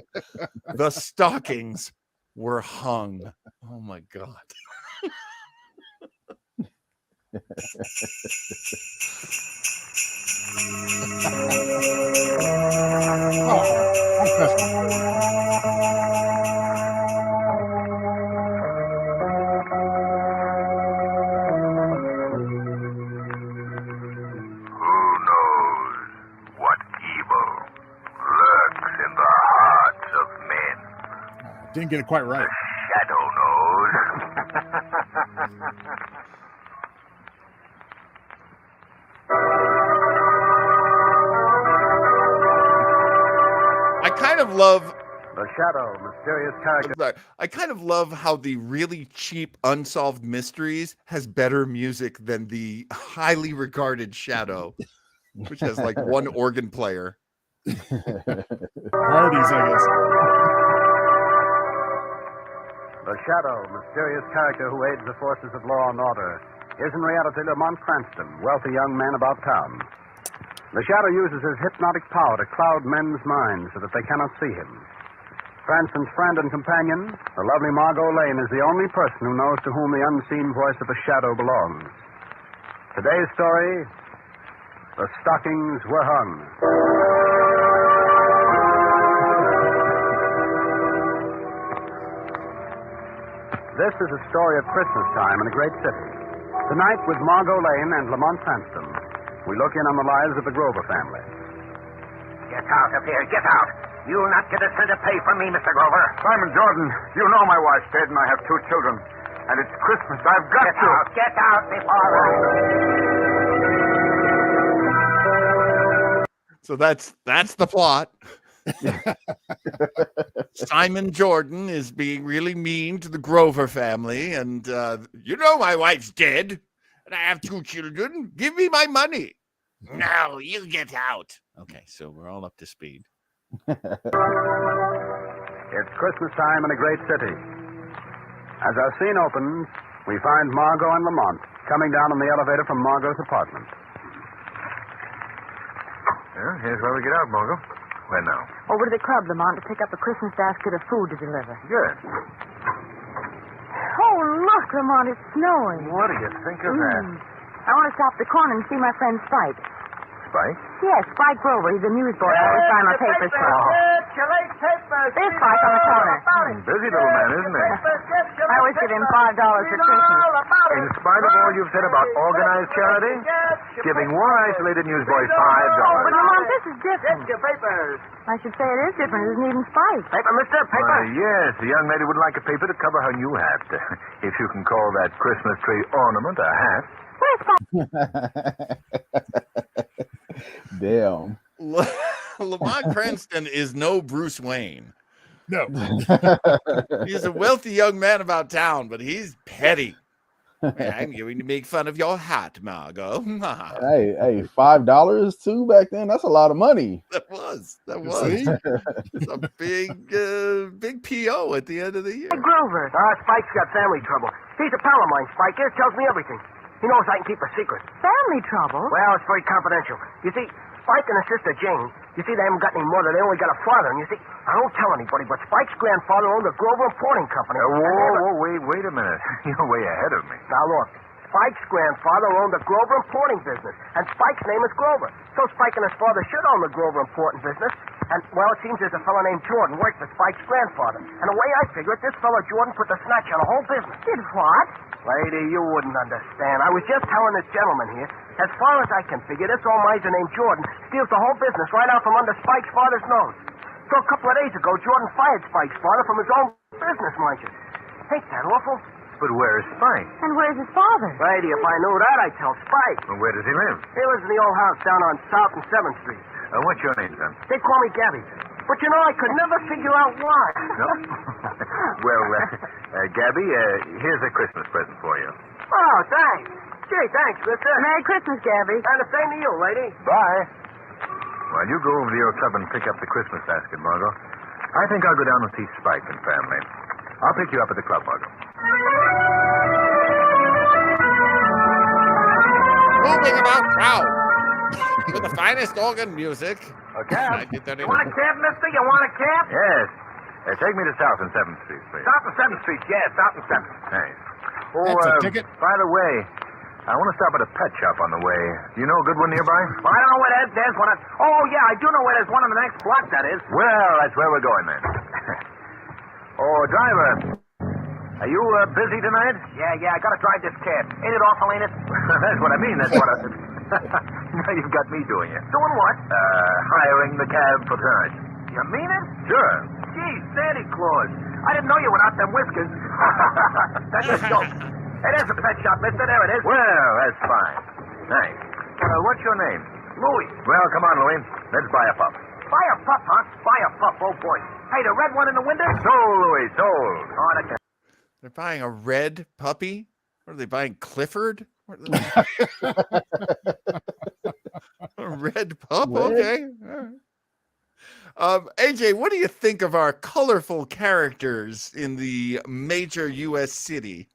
The stockings were hung. Oh my God. Didn't get it quite right. Shadow knows. I kind of love The Shadow, mysterious character. I kind of love how the really cheap Unsolved Mysteries has better music than the highly regarded Shadow, which has one organ player. Parties, I guess. The Shadow, mysterious character who aids the forces of law and order, is in reality Lamont Cranston, wealthy young man about town. The Shadow uses his hypnotic power to cloud men's minds so that they cannot see him. Cranston's friend and companion, the lovely Margot Lane, is the only person who knows to whom the unseen voice of the Shadow belongs. Today's story, The Stockings Were Hung. This is a story of Christmas time in a great city. Tonight, with Margot Lane and Lamont Cranston, we look in on the lives of the Grover family. Get out of here. Get out. You'll not get a cent of pay from me, Mr. Grover. Simon Jordan, you know my wife's dead and I have 2 children. And it's Christmas. I've got Get to. out. Get out before I... So that's the plot. Simon Jordan is being really mean to the Grover family, and you know my wife's dead, and I have 2 children. Give me my money. No, you get out. Okay, so we're all up to speed. It's Christmas time in a great city. As our scene opens, we find Margot and Lamont coming down on the elevator from Margot's apartment. Well, here's where we get out, Margot. Where now? Over to the club, Lamont, to pick up a Christmas basket of food to deliver. Good. Oh, look, Lamont, it's snowing. What do you think of that? I want to stop the corner and see my friend Spike. Spike? Yes, Spike Grover. He's a newsboy. I always sign my papers for him. There's Spike on the corner. Busy little man, isn't he? I always give him $5 for Christmas. In spite of all you've said about organized charity, giving one isolated newsboy $5. Oh, but Lamont, this is different. I should say it is different. It isn't even Spike. Paper, mister? Paper? Yes, the young lady would like a paper to cover her new hat. If you can call that Christmas tree ornament a hat. Where's Spike? Damn. Lamont Cranston is no Bruce Wayne. No. He's a wealthy young man about town, but he's petty. I'm going to make fun of your hat, Margot. Hey, $5 too back then. That's a lot of money. That was. See? It's a big PO at the end of the year. Hey, Grover. Spike's got family trouble. He's a pal of mine, Spike is. Tells me everything. He knows I can keep a secret. Family trouble? Well, it's very confidential. You see, Spike and his sister Jane, you see, they haven't got any mother. They only got a father. And you see, I don't tell anybody, but Spike's grandfather owned a Grover Importing Company. Wait a minute. You're way ahead of me. Now, look. Spike's grandfather owned a Grover Importing business, and Spike's name is Grover. So Spike and his father should own the Grover Importing business. And, well, it seems there's a fellow named Jordan worked for Spike's grandfather. And the way I figure it, this fellow Jordan put the snatch on the whole business. Did what? Lady, you wouldn't understand. I was just telling this gentleman here, as far as I can figure, this old miser named Jordan steals the whole business right out from under Spike's father's nose. So a couple of days ago, Jordan fired Spike's father from his own business, mind you. Ain't that awful? But where's Spike? And where's his father? Lady, if I knew that, I'd tell Spike. Well, where does he live? He lives in the old house down on South and 7th Street. What's your name, son? They call me Gabby. But you know, I could never figure out why. No? Well, Gabby, here's a Christmas present for you. Oh, thanks. Gee, thanks, mister. Merry Christmas, Gabby. And the same to you, lady. Bye. Well, you go over to your club and pick up the Christmas basket, Margot. I think I'll go down and see Spike and family. I'll pick you up at the club, Margot. Moving about town with the finest organ music. A cab? You 1939. want a cab, mister? You want a cab? Yes. Take me to South and 7th Street, please. South and 7th Street, yeah, South and 7th. Thanks. That's a ticket. By the way, I want to stop at a pet shop on the way. Do you know a good one nearby? Well, I don't know where that is. There's one. Oh, yeah, I do know where there's one on the next block, that is. Well, that's where we're going then. Oh, driver. Are you busy tonight? Yeah, I gotta drive this cab. Ain't it awful, ain't it? That's what I mean. That's what I... Now you've got me doing it. Doing what? Hiring the cab for tonight. You mean it? Sure. Gee, Santa Claus. I didn't know you without them whiskers. That's a joke. Hey, there's a pet shop, mister. There it is. Well, that's fine. Thanks. What's your name? Louis. Well, come on, Louis. Let's buy a pup. Buy a pup, huh? Buy a pup, oh boy. Hey, the red one in the window? Sold, Louis, sold. Oh, that's They're buying a red puppy? What are they buying? Clifford? A red pup? Red? Okay. All right. AJ, what do you think of our colorful characters in the major U.S. city?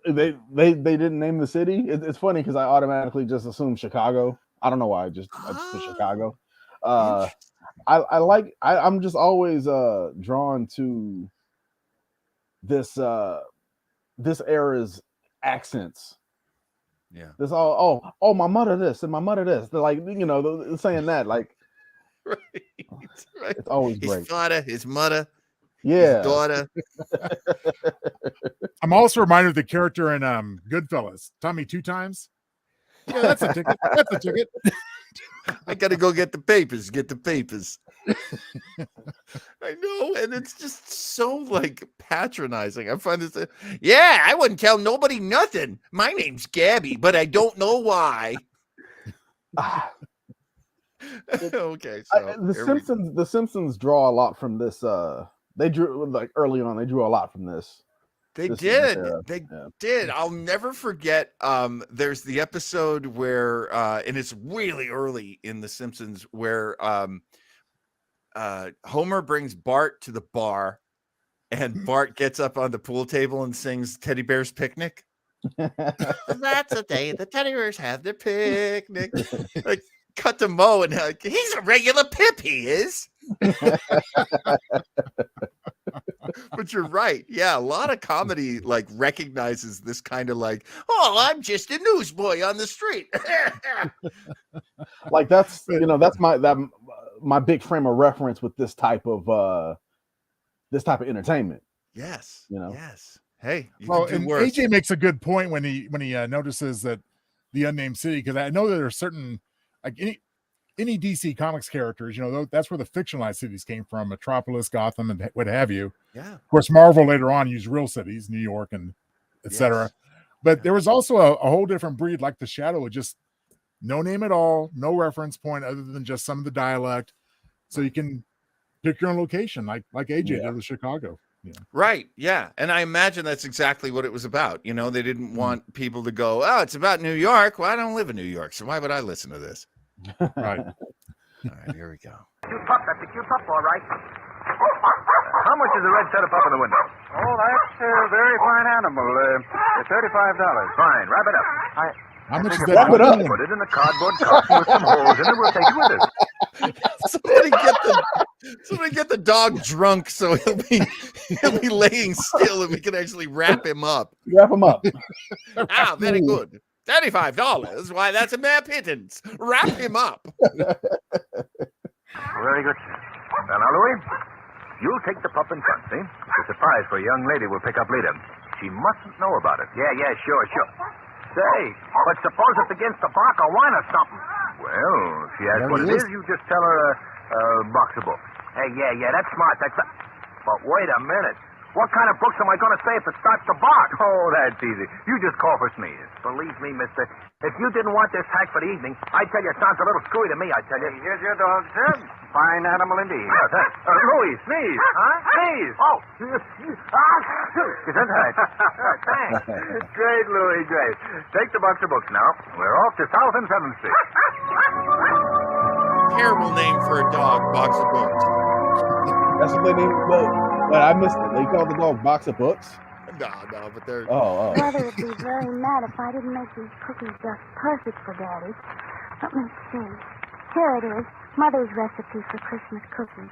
They didn't name the city. It's funny because I automatically just assumed Chicago. I don't know why. I just put Chicago. I'm just always drawn to this era's accents. Yeah. This oh my mother this and my mother this. They're like, you know, they're saying that like Right. it's always His great. father, his mother, Yeah. his daughter. I'm also reminded of the character in Goodfellas, Tommy Two Times. Yeah, that's a ticket. That's a ticket. I gotta go get the papers. Get the papers. I know, and it's just so like patronizing. I find this. Yeah, I wouldn't tell nobody nothing. My name's Gabby, but I don't know why. Okay, so the Simpsons draw a lot from this. They drew like early on. They drew a lot from this. They This is did. their- They yeah. did. I'll never forget. There's the episode where, and it's really early in The Simpsons, where Homer brings Bart to the bar, and Bart gets up on the pool table and sings "Teddy Bear's Picnic." That's the day the teddy bears have their picnic. Like, cut to Mo, and he's a regular pip. He is. But you're right. Yeah, a lot of comedy like recognizes this kind of like, oh, I'm just a newsboy on the street. Like that's my big frame of reference with this type of entertainment. Yes. You know. Yes. Hey, you Well, can do and worse. AJ makes a good point when he notices that the unnamed city, because I know that there are certain, like any DC Comics characters, you know, that's where the fictionalized cities came from, Metropolis, Gotham, and what have you. Yeah. Of course, Marvel later on used real cities, New York and etc. Yes. But there was also a whole different breed, like the Shadow, with just no name at all, no reference point other than just some of the dialect, so you can pick your own location, like AJ did with Chicago. Yeah. Right. Yeah. And I imagine that's exactly what it was about. You know, they didn't want people to go, oh, it's about New York. Well, I don't live in New York, so why would I listen to this? Right. All right, here we go. Cute pup, that's a cute pup, all right. How much is the red setup up in the window? Oh, that's a very fine animal. $35. Fine, wrap it up. How much is Wrap that? it up. Put it in a cardboard carton with some holes in it. We'll take it with us. Somebody get the dog drunk so he'll be laying still and we can actually wrap him up. Wrap them up. Ah, very good. $35. Why, that's a mere pittance. Wrap him up. Very good, sir. Now, Louis, you'll take the pup in front, see? It's a surprise for a young lady we'll pick up later. She mustn't know about it. Yeah, sure. Say, but suppose it's against the bark or wine or something. Well, if she asks what it is, you just tell her a box of books. Hey, yeah, that's smart. But wait a minute. What kind of books am I going to say if it starts to bark? Oh, that's easy. You just call for Sneeze. Believe me, mister, if you didn't want this hack for the evening, I tell you it sounds a little screwy to me, I tell you. Here's your dog, sir. Fine animal indeed. Yeah, thanks. Louis, Sneeze. Huh? Sneeze. Oh. Gesundheit. Thanks. Great, Louis, great. Take the box of books now. We're off to South and 7th Street. Terrible name for a dog, box of books. That's what they name. But I missed it. They call the dog box of books. No, but they're. Oh. Mother would be very mad if I didn't make these cookies just perfect for Daddy. Let me see. Here it is. Mother's recipe for Christmas cookies.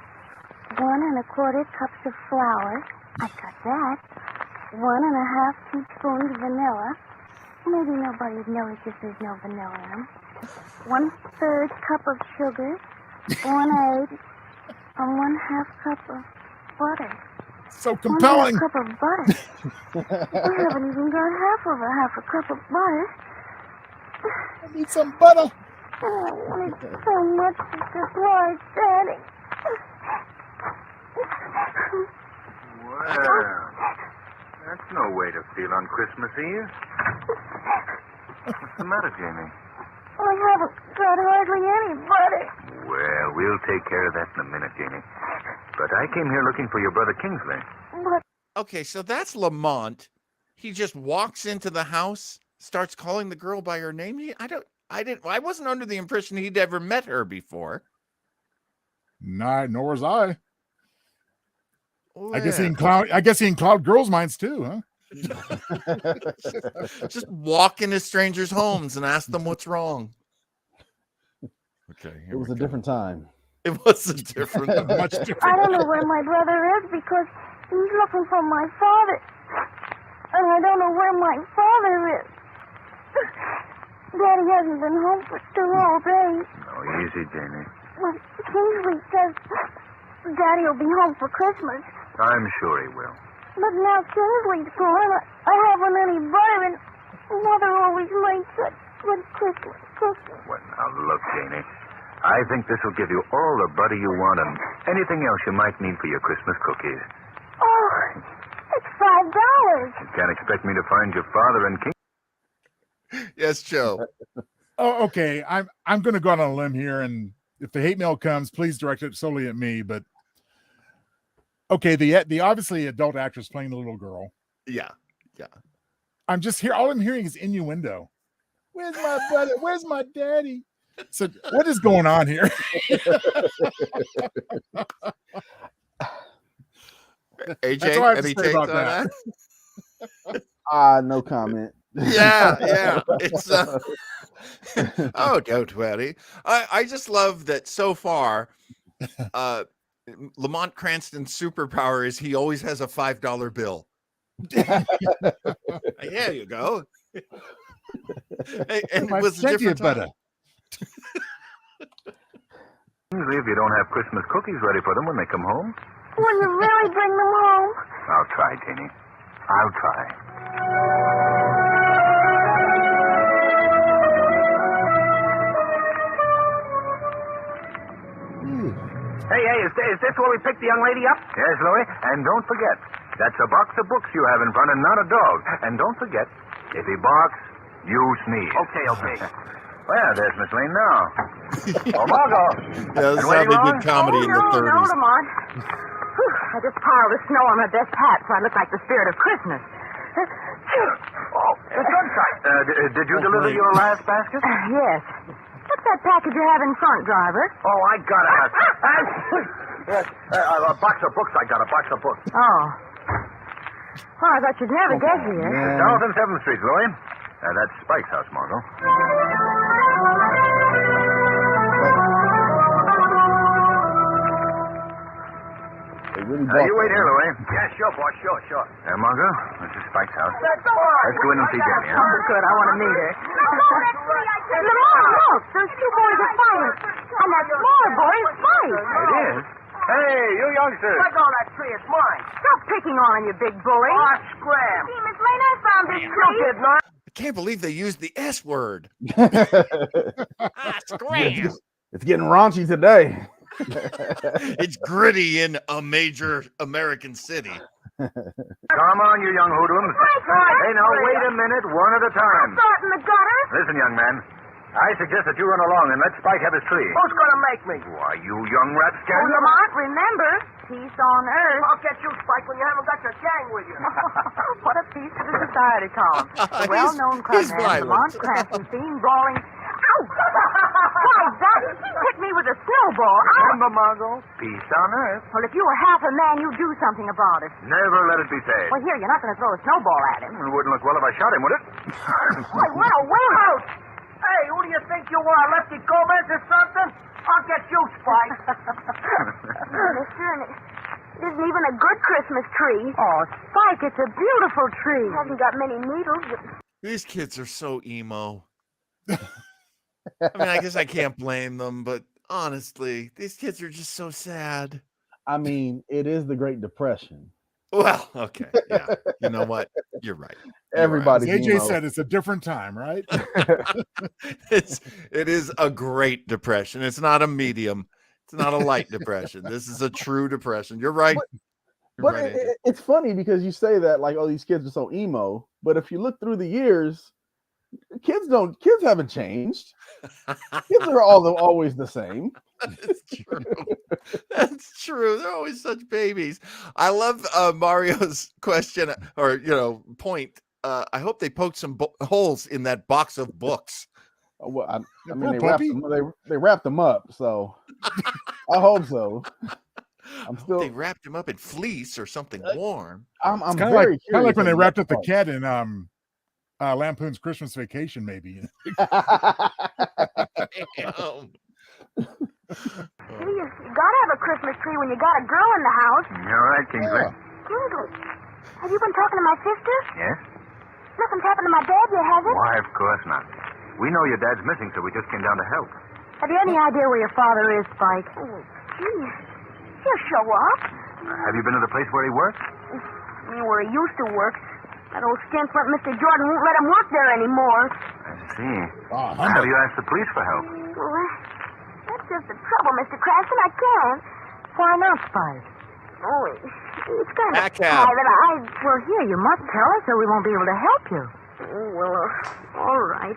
1 1/4 cups of flour. I got that. 1 1/2 teaspoons vanilla. Maybe nobody would notice if there's no vanilla in them. 1/3 cup of sugar. 1 egg. And 1/2 cup of butter. So compelling. 1/2 cup of butter. I haven't even got half a cup of butter. I need some butter. Oh, I wanted so much to surprise Daddy. Well, that's no way to feel on Christmas Eve. What's the matter, Jamie? I haven't got hardly any butter. Well, we'll take care of that in a minute, Jamie. But I came here looking for your brother Kingsley. But Okay, so that's Lamont. He just walks into the house, starts calling the girl by her name. I wasn't under the impression he'd ever met her before. Nor was I. Oh, I guess he yeah. can cloud girls' minds too, huh? Just walk into strangers' homes and ask them what's wrong. Okay, It was a different time. It was a different. Much different. I don't know where my brother is because he's looking for my father. And I don't know where my father is. Daddy hasn't been home for 2 whole days. Oh, easy, Jamie. Well, Kingsley says Daddy will be home for Christmas. I'm sure he will. But now Kingsley's gone. I haven't any butter, and Mother always makes such good Christmas cookies. Well, now look, Jamie. I think this will give you all the butter you want and anything else you might need for your Christmas cookies. Oh, it's $5. You can't expect me to find your father and King. Yes, Joe. Oh, okay. I'm going to go out on a limb here, and if the hate mail comes, please direct it solely at me. But okay, the obviously adult actress playing the little girl, Yeah. I'm just here. All I'm hearing is innuendo. Where's my brother? Where's my daddy? So what is going on here? AJ, That's all I have any to say takes about on that. No comment. Yeah. It's oh, don't worry. I just love that so far. Lamont Cranston's superpower is he always has a $5 bill. Here you go. And it was a different time. Usually, if you don't have Christmas cookies ready for them when they come home. Will you really bring them home? I'll try, Teeny. I'll try. Hey, is this where we picked the young lady up? Yes, Louie, and don't forget, that's a box of books you have in front and not a dog. And don't forget, if he barks, you sneeze. Okay. Well, there's Miss Lane now. Oh, Margot. Yeah, this is how they did comedy in the 30s. No, Lamont. I just piled the snow on my best hat so I look like the spirit of Christmas. Oh, the sunshine. Did you deliver your last basket? Yes. What's that package you have in front, driver? Oh, I got it. Yes, a box of books. I got a box of books. Oh. Well, I thought you'd never get here. South and 7th Street, Louie. That's Spike's house, Margot. You wait here, Louie. Yeah, sure, boss. Sure. Margot, this is Spike's house. Let's go in and see Jenny, huh? Oh, good. I want to meet her. Lamont, look. Those two boys are fighting. And that smaller boy is Spike. It is? Hey, you youngsters. Let go of that tree. It's mine. Stop picking on him, you big bully. Oh, scram. See, Miss Lane, I found this You tree. did not. I can't believe they used the S word. Scram. It's getting raunchy today. It's gritty in a major American city. Come on, you young hoodlums. Hey, now, wait a minute, one at a time. Start in the gutter. Listen, young man. I suggest that you run along and let Spike have his tree. Who's going to make me? Why, you young rapscallion. Oh, Lamont, remember, peace on earth. I'll get you, Spike, when you haven't got your gang with you. What a piece of the society column. The well-known clubman, Lamont Cranston, seen brawling. Ow! Why, that hit me with a snowball. Remember, Margot? Peace on earth. Well, if you were half a man, you'd do something about it. Never let it be said. Well, here, you're not going to throw a snowball at him. It wouldn't look well if I shot him, would it? Why, what a wimp! Hey, who do you think you are, Lefty Gomez or something? I'll get you, Spike. Mister, and it isn't even a good Christmas tree. Oh, Spike, it's a beautiful tree. It hasn't got many needles, but... These kids are so emo. I mean, I guess I can't blame them, but honestly, these kids are just so sad. I mean, it is the Great Depression. Well, okay, yeah. You know what? You're right. Everybody. As AJ said, it's a different time, right? It is a Great Depression. It's not a medium. It's not a light depression. This is a true depression. You're right. But it's funny because you say that like, oh, these kids are so emo. But if you look through the years, kids haven't changed. Kids are always the same. That's true. That's true. They're always such babies. I love Mario's question or point. I hope they poked some holes in that box of books. Well, I mean, they wrapped them up, so I hope so. They wrapped him up in fleece or something warm. I'm kind of like when they wrapped up the cat in Lampoon's Christmas Vacation, maybe. You gotta have a Christmas tree when you got a girl in the house. You're right, Kingsley. Kingsley, have you been talking to my sister? Yes? Nothing's happened to my dad yet, has it? Why, of course not. We know your dad's missing, so we just came down to help. Have you any idea where your father is, Spike? Oh, gee. He'll show up. Have you been to the place where he works? Where he used to work. That old skinflint Mr. Jordan won't let him work there anymore. I see. Have you asked the police for help? Well, that's just the trouble, Mr. Cranston. I can't. Why not, Spike? Oh, it's kind of private. Well, here, you must tell us or we won't be able to help you. Oh, well, all right.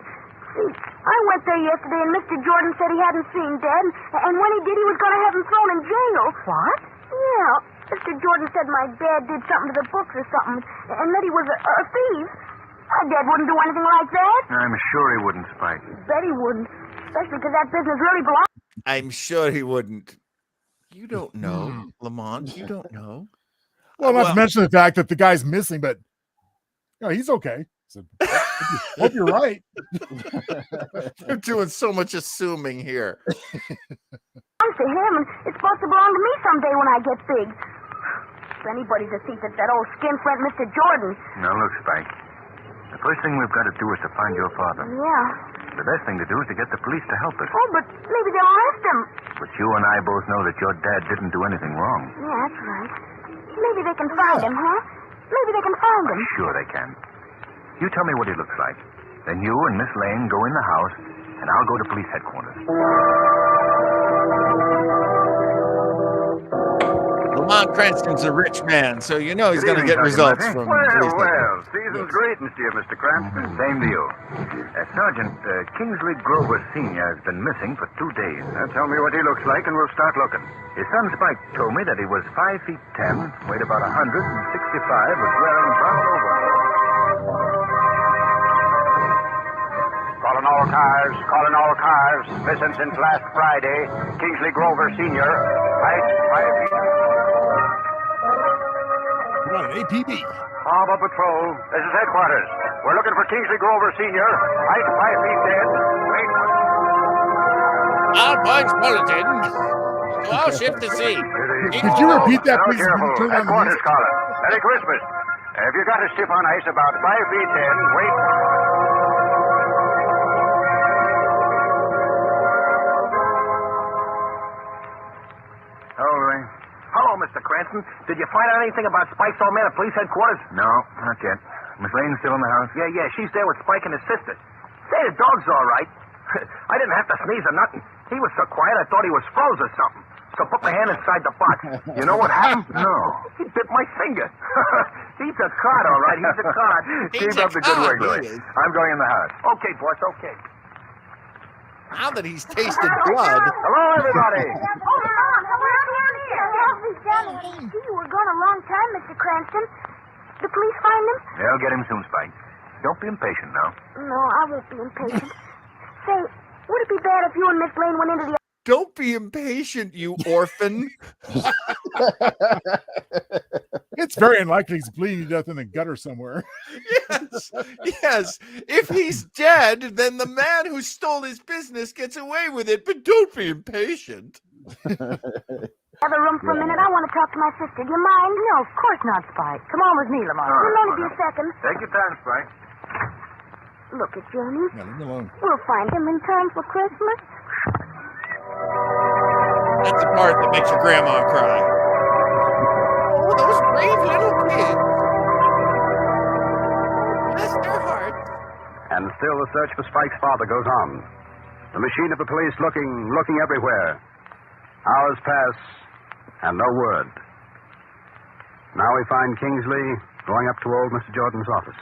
See, I went there yesterday and Mr. Jordan said he hadn't seen Dad, and when he did, he was going to have him thrown in jail. What? Yeah. Mr. Jordan Jordan said my dad did something to the books or something, and that he was a thief. My dad wouldn't do anything like that. I'm sure he wouldn't, Spike. Bet he wouldn't, especially because that business really belongs. I'm sure he wouldn't. You don't know, Lamont. You don't know. Well, not to mention the fact that the guy's missing, but he's okay. So, hope you're right. You're doing so much assuming here. To him, and it's supposed to belong to me someday when I get big. If anybody's a thief, it's that old skinflint Mr. Jordan. Now, look, Spike. The first thing we've got to do is to find your father. Yeah. The best thing to do is to get the police to help us. Oh, but maybe they'll arrest him. But you and I both know that your dad didn't do anything wrong. Yeah, that's right. Maybe they can find him, huh? Maybe they can find him. Sure they can. You tell me what he looks like. Then you and Miss Lane go in the house, and I'll go to police headquarters. Lamont Cranston's a rich man, so you know he's going to get results from police. Well, season's greetings to you, Mr. Cranston. Same to you. Sergeant, Kingsley Grover Sr. has been missing for 2 days. Tell me what he looks like, and we'll start looking. His son Spike told me that he was 5 feet 10, weighed about 165, was wearing brown overalls. Calling all cars, calling all cars. Missing since last Friday. Kingsley Grover Sr. Height 5 feet. We got an APB. Harbor Patrol. This is headquarters. We're looking for Kingsley Grover Sr. Height 5 feet 10. Wait. Alpine's Bulletin. So I'll shift to sea. Could you repeat that, please? Careful. Turn on the Headquarters music. calling. Merry Christmas. Have you got a stiff on ice about 5 feet 10? Wait. Hello, Mr. Cranston. Did you find out anything about Spike's old man at police headquarters? No, not yet. Miss Lane's still in the house? Yeah, she's there with Spike and his sister. Say, the dog's all right. I didn't have to sneeze or nothing. He was so quiet, I thought he was froze or something. So put my hand inside the box. You know what happened? No. He bit my finger. He's a cod, all right. He's a cod. Keep up the good work, Louis. I'm going in the house. Okay, boss, okay. Now that he's tasted blood. Hello, everybody. Gee, you were gone a long time, Mr. Cranston. The police find him? They'll get him soon, Spike. Don't be impatient now. No, I won't be impatient. Say, would it be bad if you and Miss Lane went into the... Don't be impatient, you orphan. It's very unlikely he's bleeding to death in the gutter somewhere. Yes. If he's dead, then the man who stole his business gets away with it, but don't be impatient. Have a room for a minute. I want to talk to my sister. Do you mind? No, of course not, Spike. Come on with me, Lamont. It'll only be a second. Take your time, Spike. Look at Johnny. Yeah, leave me alone. We'll find him in time for Christmas. That's the part that makes your grandma cry. Oh, those brave little kids. Bless their hearts. And still the search for Spike's father goes on. The machine of the police looking everywhere. Hours pass, and no word. Now we find Kingsley going up to old Mr. Jordan's office.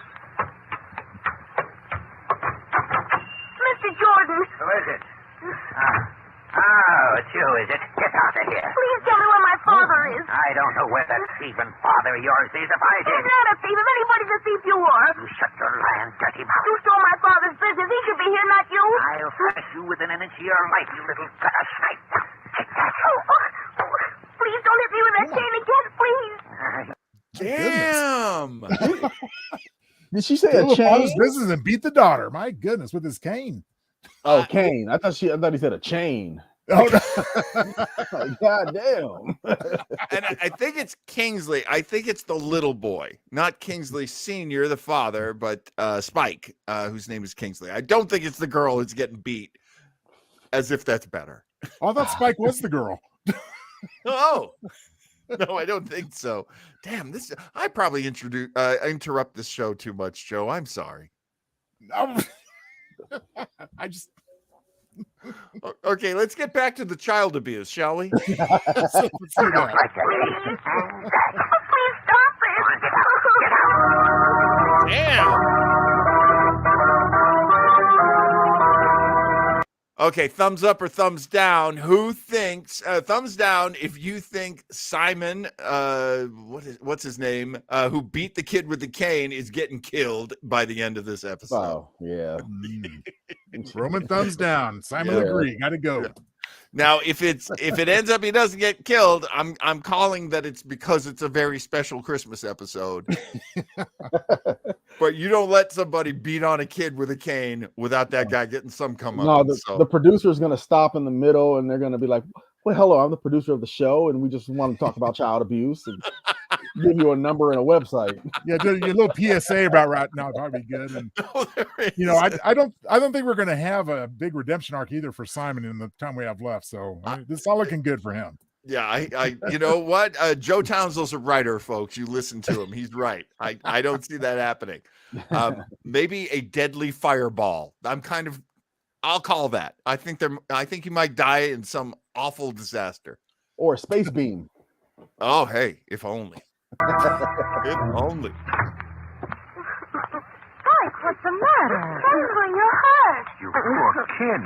Mr. Jordan! Who is it? Oh, it's you, is it? Get out of here. Please tell me where my father is. I don't know where that thieving father of yours is. If I did... He's not a thief. If anybody's a thief, you are. You shut your lying, dirty mouth. You stole my father's business. He should be here, not you. I'll thrash you within an inch of your life, you little gutter snipe. Take that. Please don't hit me with that cane again, please. Damn. Did she say Go a to father's chain? business and beat the daughter. My goodness, with his cane. Oh, cane. I thought he said a chain. Oh, no. God damn. And I think it's Kingsley. I think it's the little boy, not Kingsley Sr., the father, but Spike, whose name is Kingsley. I don't think it's the girl who's getting beat, as if that's better. Oh, I thought Spike was the girl. Oh, no, I don't think so. Damn, I probably interrupt this show too much, Joe. I'm sorry. No. I just... Okay, let's get back to the child abuse, shall we? Please stop it. Damn. Okay, thumbs up or thumbs down. Who thinks thumbs down if you think Simon, what's his name, who beat the kid with the cane, is getting killed by the end of this episode. Oh, yeah. Roman thumbs down. Simon agree. Gotta go. Yeah. Now, if it ends up he doesn't get killed, I'm calling that it's because it's a very special Christmas episode. But you don't let somebody beat on a kid with a cane without that guy getting some come up. No, the producer is going to stop in the middle, and they're going to be like, "Well, hello, I'm the producer of the show, and we just want to talk about child abuse and give you a number and a website." Yeah, do your little PSA about right now. That'd be good. And you know, I don't think we're going to have a big redemption arc either for Simon in the time we have left. So this is all looking good for him. Yeah, I you know what? Joe Townsend's a writer, folks. You listen to him. He's right. I don't see that happening. Maybe a deadly fireball. I'll call that. I think he might die in some awful disaster. Or a space beam. Oh, hey, if only. If only. Spike, what's the matter? Henry, you're hurt. You poor kid.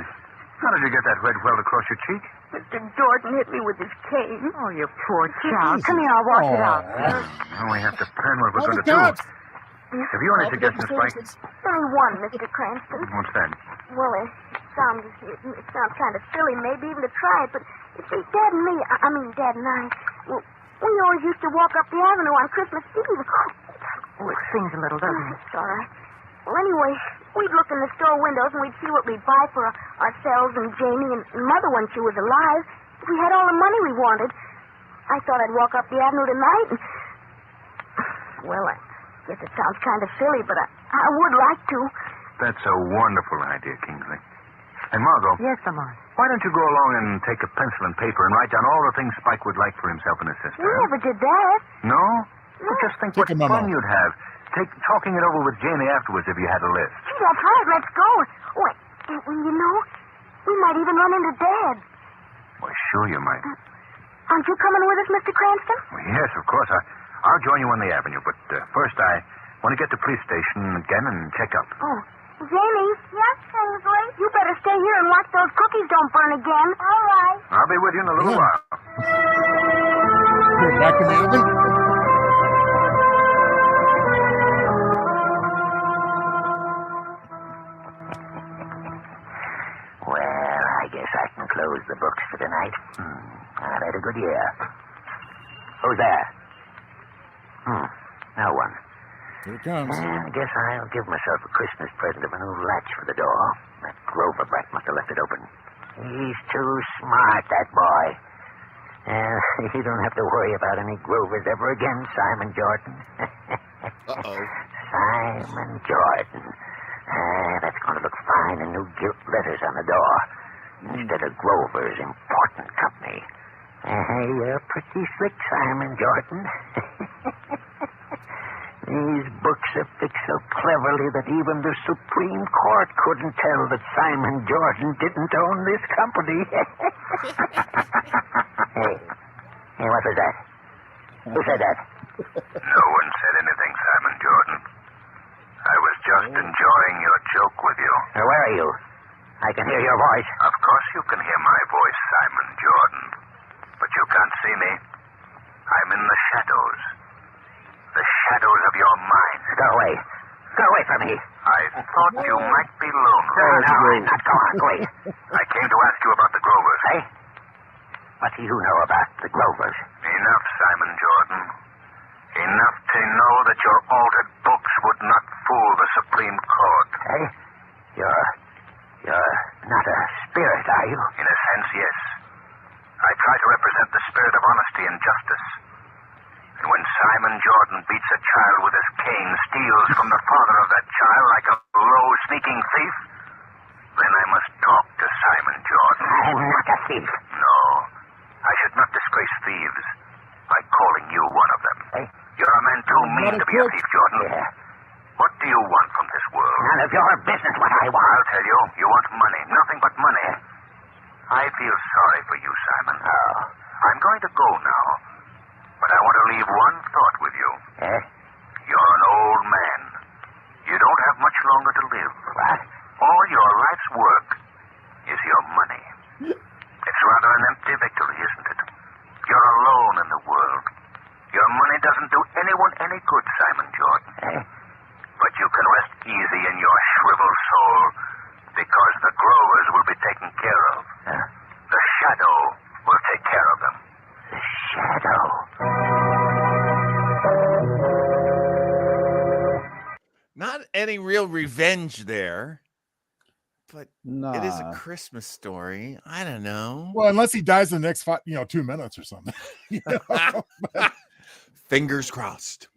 How did you get that red welt across your cheek? Mr. Jordan hit me with his cane. Oh, you poor child. Come here, I'll wash it out. Now we have to plan what we're going to do. Have you any suggestions, Spike? Only one, Mr. Cranston. What's that? Well, it sounds kind of silly, maybe even to try it, but you see, Dad and me, I mean Dad and I, we always used to walk up the avenue on Christmas Eve. Oh, it sings a little, doesn't it? It's all right. Well, anyway, we'd look in the store windows and we'd see what we'd buy for ourselves and Jamie and Mother when she was alive. If we had all the money we wanted, I thought I'd walk up the avenue tonight and... Well, I guess it sounds kind of silly, but I would like to. That's a wonderful idea, Kingsley. And Margot. Yes, Lamont. Why don't you go along and take a pencil and paper and write down all the things Spike would like for himself and his sister? We never did that. No? Well, just think what fun you'd have. Talking it over with Jamie afterwards if you had a list. Gee, that's right. Let's go. Wait, you know, we might even run into Dad. Well, sure you might. Aren't you coming with us, Mr. Cranston? Well, yes, of course. I'll join you on the avenue, but first I want to get to police station again and check up. Oh, Jamie. Yes, Kingsley? You better stay here and watch those cookies don't burn again. All right. I'll be with you in a little while. Back in the oven? Well, I guess I can close the books for tonight. I've had a good year. Who's there? No one. Here it comes. I guess I'll give myself a Christmas present of a new latch for the door. That Grover brat must have left it open. He's too smart, that boy. You don't have to worry about any Grovers ever again, Simon Jordan. Uh-oh. Simon Jordan. That's going to look fine in new gilt letters on the door. Instead of Grover's Important Company. You're pretty slick, Simon Jordan. These books are fixed so cleverly that even the Supreme Court couldn't tell that Simon Jordan didn't own this company. Hey, what was that? Who said that? No one said anything, Simon Jordan. I was just enjoying your joke with you. Where are you? I can hear your voice. Of course you can hear my voice, Simon Jordan. But you can't see me. I'm in the shadows. The shadows of your mind. Go away. Go away from me. I thought you might be lonely. No, I'm not going. Wait. I came to ask you about the Grovers. Hey? What do you know about the Grovers? Enough, Simon Jordan. Enough to know that your altered books would not fool the Supreme Court. Hey? You're not a spirit, are you? In a sense, yes. I try to represent the spirit of honesty and justice. And when Simon Jordan beats a child with his cane, steals from the father of that child like a low, sneaking thief, then I must talk to Simon Jordan. I'm not a thief. No. I should not disgrace thieves by calling you one of them. Hey? You're a man too mean to be a thief, Jordan. Yeah. What do you want from this world? None of your business what I want. I'll tell you. You want money. Nothing but money. I feel sorry for you, Simon. Oh. I'm going to go now. But I want to leave one thought with you. Eh? You're an old man. You don't have much longer to live. What? All your life's work is your money. It's rather an empty victory, isn't it? You're alone in the world. Your money doesn't do anyone any good, Simon Jordan. But you can rest easy in your shriveled soul because the Grovers will be taken care of. The Shadow will take care of them. The Shadow. Not any real revenge there, but it is a Nah. Christmas story. I don't know. Well, unless he dies in the next 2 minutes or something. You know? Fingers crossed.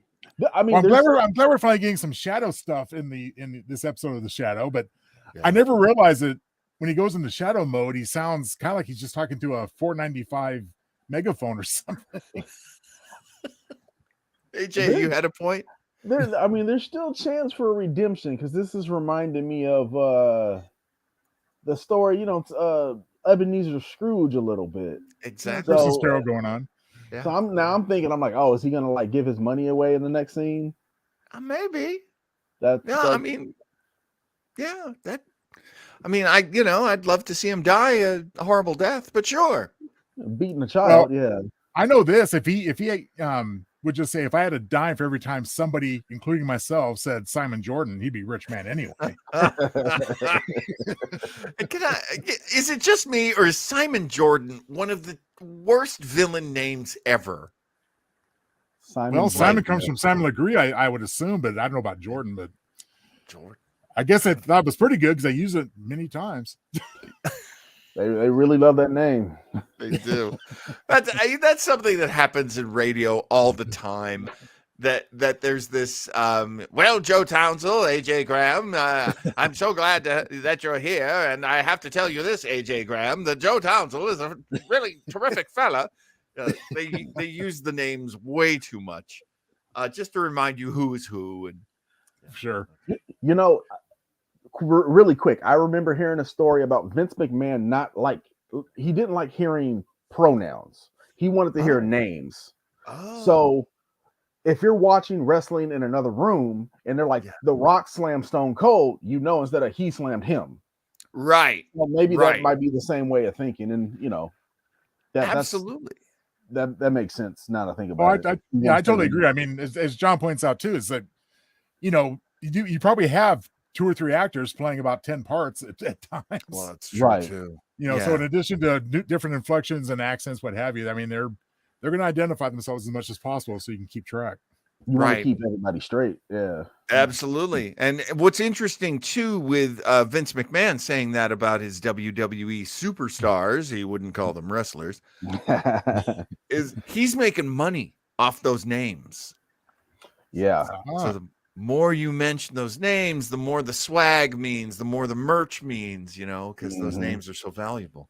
I mean, Well, I'm glad we're finally getting some Shadow stuff in this episode of the Shadow, but I never realized that when he goes into Shadow mode, he sounds kind of like he's just talking to a 495 megaphone or something. AJ, you had a point? There's still a chance for a redemption because this is reminding me of the story, Ebenezer Scrooge a little bit. Exactly. Christmas Carol going on. Yeah. So I'm thinking, oh, is he gonna like give his money away in the next scene? Maybe. I'd love to see him die a horrible death, but sure. Beating a child, I know this. If he would just say, if I had a dime for every time somebody, including myself, said Simon Jordan, he'd be a rich man anyway. Is it just me, or is Simon Jordan one of the worst villain names ever? Simon comes from Simon Legree, I would assume, but I don't know about Jordan. But Jordan, I guess I thought it was pretty good because they use it many times. They really love that name. They do. That's something that happens in radio all the time. That there's this. Joe Townsend, Ajay Graham. I'm so glad that you're here, and I have to tell you this, Ajay Graham, that Joe Townsend is a really terrific fella. They use the names way too much, just to remind you who is who. And sure, really quick, I remember hearing a story about Vince McMahon he didn't like hearing pronouns. He wanted to hear names. So if you're watching wrestling in another room and they're like, The Rock slammed Stone Cold, instead of he slammed him. Right. Well, maybe that might be the same way of thinking. And, absolutely. That makes sense now to think about it. I totally agree. I mean, as John points out too, is that, you probably have 2 or 3 actors playing about 10 parts at times. Well, that's true too. So in addition to different inflections and accents, what have you, I mean, they're going to identify themselves as much as possible so you can keep track. You want to keep everybody straight. Yeah, absolutely. And what's interesting too with Vince McMahon saying that about his WWE superstars, he wouldn't call them wrestlers, is he's making money off those names. Yeah. So the more you mention those names, the more the swag means, the more the merch means, because those names are so valuable.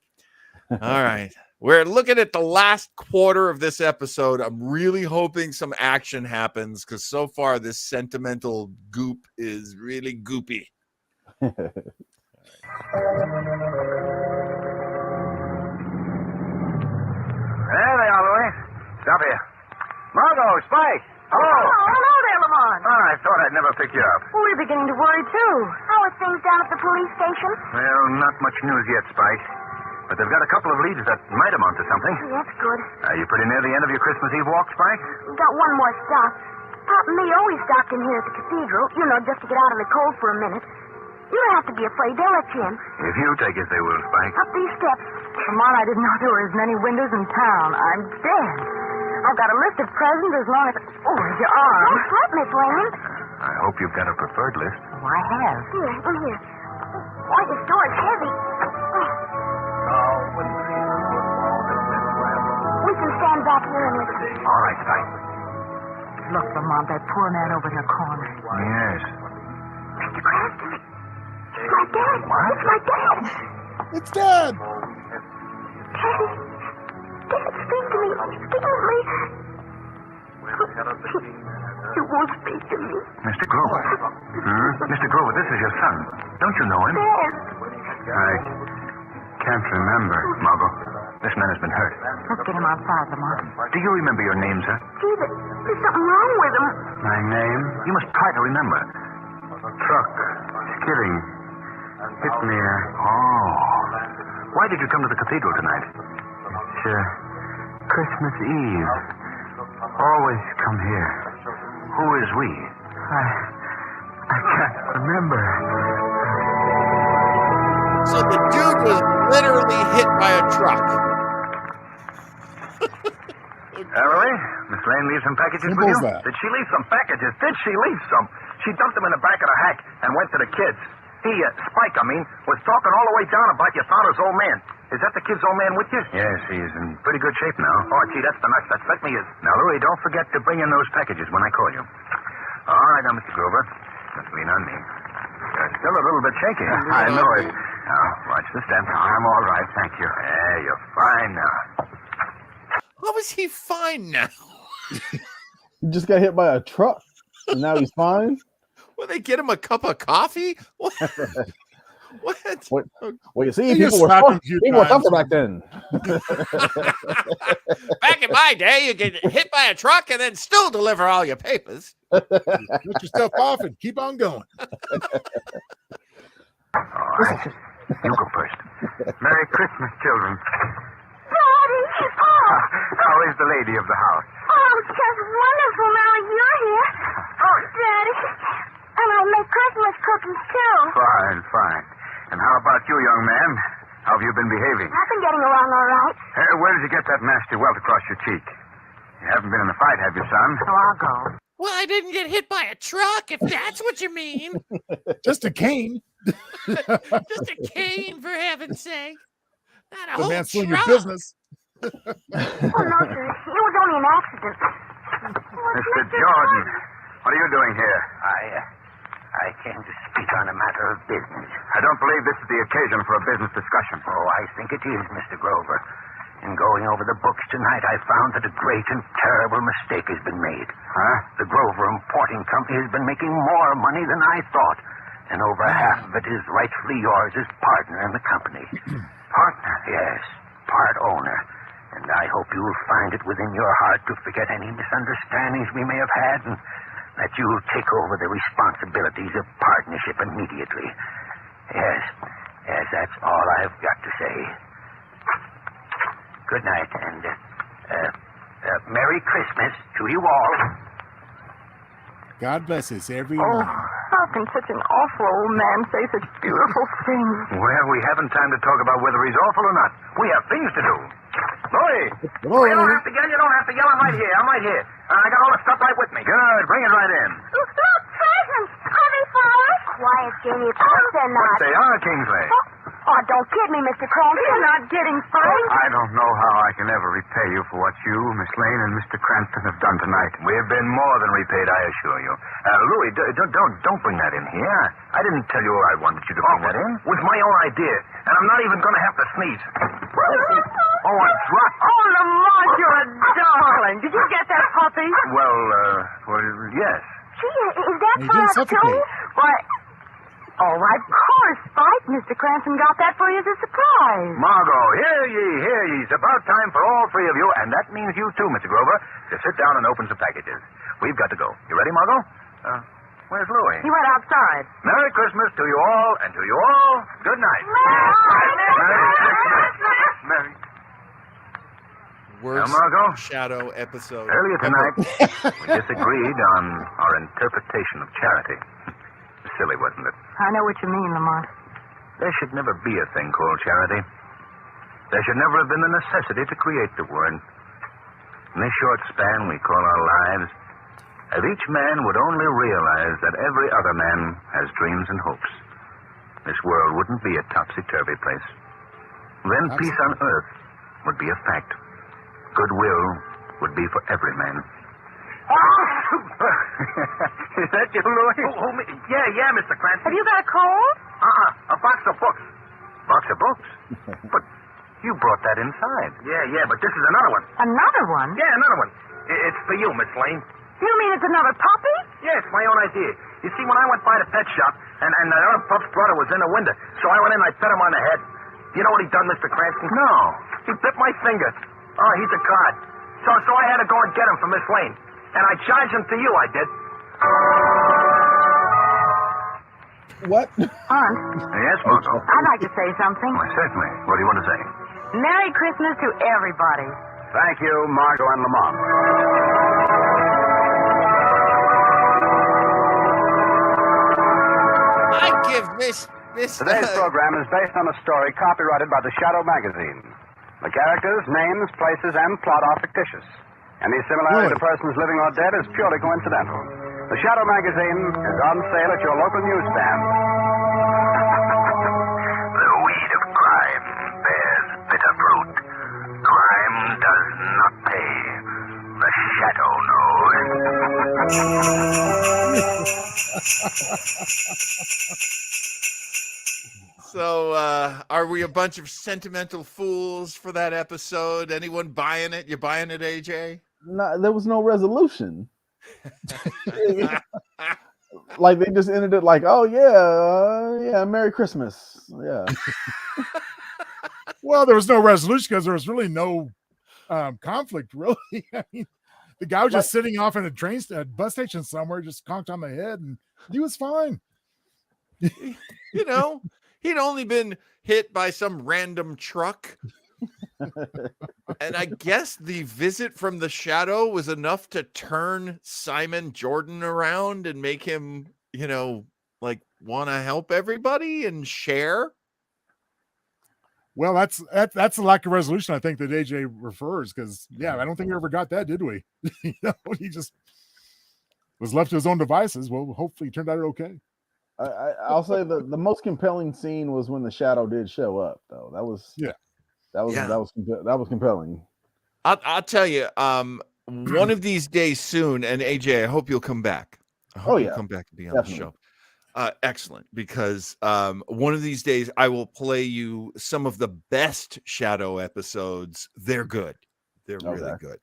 All right. We're looking at the last quarter of this episode. I'm really hoping some action happens because so far this sentimental goop is really goopy. Hey there, Louis. Stop here. Margot, Spike. Hello. Hello there, Lamont. I thought I'd never pick you up. We're beginning to worry, too. How are things down at the police station? Well, not much news yet, Spike. But they've got a couple of leads that might amount to something. That's good. Are you pretty near the end of your Christmas Eve walk, Spike? We've got one more stop. Pop and me always stopped in here at the cathedral, just to get out of the cold for a minute. You don't have to be afraid. They'll let you in. If you take it, they will, Spike. Up these steps. Lamont, I didn't know there were as many windows in town. I'm dead. I've got a list of presents as long as... Oh, there's your arm. Don't sweat, Miss Lane. I hope you've got a preferred list. Oh, I have. Here, in here. Why, the store's heavy. We can stand back here and listen. All right, Spike. Look, Lamont, that poor man over in the corner. Yes. Mr. Cranston. It's my dad. What? It's my dad. It's Dad. Daddy. Dad, speak to me. Speak to me. You won't speak to me. Mr. Grover. Mr. Grover, this is your son. Don't you know him? Dad. I can't remember, Margot. This man has been hurt. Let's get him outside, Lamont. Do you remember your name, sir? Gee, there's something wrong with him. My name? You must try to remember. Truck. Skidding. Hit me. Why did you come to the cathedral tonight? It's Christmas Eve. Always come here. Who is we? I can't remember. So the dude was literally hit by a truck. Really? Miss Lane leave some packages Simple with you? as that. Did she leave some packages? Did she leave some? She dumped them in the back of the hack and went to the kids. He, Spike, was talking all the way down about your father's old man. Is that the kid's old man with you? Yes, he's in pretty good shape now. Oh, gee, that's the nuts. That certainly is. Now, Louie, don't forget to bring in those packages when I call you. All right, now, Mr. Grover. Just lean on me. You're still a little bit shaky. I know it. Now, watch the step. I'm all right, thank you. Yeah, you're fine now. How is he fine now? He just got hit by a truck, and now he's fine. Will they get him a cup of coffee? What? What? Well, you see, They just people slapped him were a few tougher times. back then. Back in my day, you get hit by a truck and then still deliver all your papers. Put your stuff off and keep on going. All right. You go first. Merry Christmas, children. Daddy! Oh! How is the lady of the house? Oh, just wonderful now you're here. Oh, Daddy. And I make Christmas cookies, too. Fine, fine. And how about you, young man? How have you been behaving? I've been getting along all right. Where did you get that nasty welt across your cheek? You haven't been in a fight, have you, son? So I'll go. Well, I didn't get hit by a truck, if that's what you mean. Just a cane. Just a cane, for heaven's sake. Not a The whole man's doing your truck. business. Oh, no, sir. It was only an accident. Mr. Jordan, what are you doing here? I came to speak on a matter of business. I don't believe this is the occasion for a business discussion. Oh, I think it is, Mr. Grover. In going over the books tonight, I found that a great and terrible mistake has been made. Huh? The Grover Importing Company has been making more money than I thought, and over half of it is rightfully yours as partner in the company. Partner? Yes, part owner. And I hope you'll find it within your heart to forget any misunderstandings we may have had, and that you'll take over the responsibilities of partnership immediately. Yes, that's all I've got to say. Good night, and Merry Christmas to you all. God bless us, Oh, everyone. how can such an awful old man say such beautiful things? Well, we haven't time to talk about whether he's awful or not. We have things to do. Louie! Hello. You don't have to yell. I'm right here. I got all the stuff right with me. Good. Bring it right in. Look, presents. Are they flowers? Quiet, Jamie. Of course they're What not. they are, Kingsley. Oh, don't kid me, Mr. Cranston. You're not getting framed. I don't know how I can ever repay you for what you, Miss Lane, and Mr. Cranston have done tonight. We've been more than repaid, I assure you. Louie, don't bring that in here. I didn't tell you I wanted you to bring that in. It was my own idea, and I'm not even going to have to sneeze. Oh, I dropped. Oh, Lamont, you're a darling. Did you get that puppy? Well, yes. Gee, is that He for didn't us, too? suffocate. Why, oh, of course, Spike. Mr. Cranston got that for you as a surprise. Margot, hear ye. It's about time for all three of you, and that means you too, Mr. Grover, to sit down and open some packages. We've got to go. You ready, Margot? Where's Louie? He went outside. Merry Christmas to you all, and to you all, good night. Merry Christmas. Merry. Worst Margot? shadow episode. Earlier ever. tonight, we disagreed on our interpretation of charity. Silly, wasn't it? I know what you mean, Lamont. There should never be a thing called charity. There should never have been the necessity to create the word. In this short span we call our lives, if each man would only realize that every other man has dreams and hopes, this world wouldn't be a topsy-turvy place. Then peace on earth would be a fact. Goodwill would be for every man. Is that you, Louie? Oh, me? Yeah, Mr. Cranston. Have you got a cold? A box of books. Box of books? But you brought that inside. Yeah, but this is another one. Another one? Yeah, another one. It's for you, Miss Lane. You mean it's another puppy? Yeah, it's my own idea. You see, when I went by the pet shop, and the other pup's brother was in the window, so I went in and I pet him on the head. You know what he done, Mr. Cranston? No. He bit my finger. Oh, he's a card. So I had to go and get him for Miss Lane. And I charged him to you, I did. What? Hunt, Yes, Margot. I'd like to say something. Why, certainly. What do you want to say? Merry Christmas to everybody. Thank you, Margot and Lamont. I give this. Today's program is based on a story copyrighted by the Shadow magazine. The characters, names, places, and plot are fictitious. Any similarity to persons living or dead is purely coincidental. The Shadow magazine is on sale at your local newsstand. The weed of crime bears bitter fruit. Crime does not pay. The shadow knows. So, are we a bunch of sentimental fools for that episode? Anyone buying it? You buying it, AJ? No, there was no resolution. Like they just ended it like, oh yeah, Merry Christmas. Yeah. Well, there was no resolution because there was really no conflict, really. I mean, the guy was just sitting off in a bus station somewhere, just conked on the head, and he was fine. You know, he'd only been hit by some random truck. And I guess the visit from the shadow was enough to turn Simon Jordan around and make him, you know, like want to help everybody and share. Well, that's the lack of resolution I think that AJ refers, because I don't think we ever got that, did we? You know, he just was left to his own devices. Well, hopefully it turned out okay. I'll say the most compelling scene was when the shadow did show up, though. That was compelling. I'll tell you, one of these days soon, and AJ, I hope you'll come back. I hope you'll come back to be on the show. Excellent, because one of these days I will play you some of the best Shadow episodes. They're good. They're really good.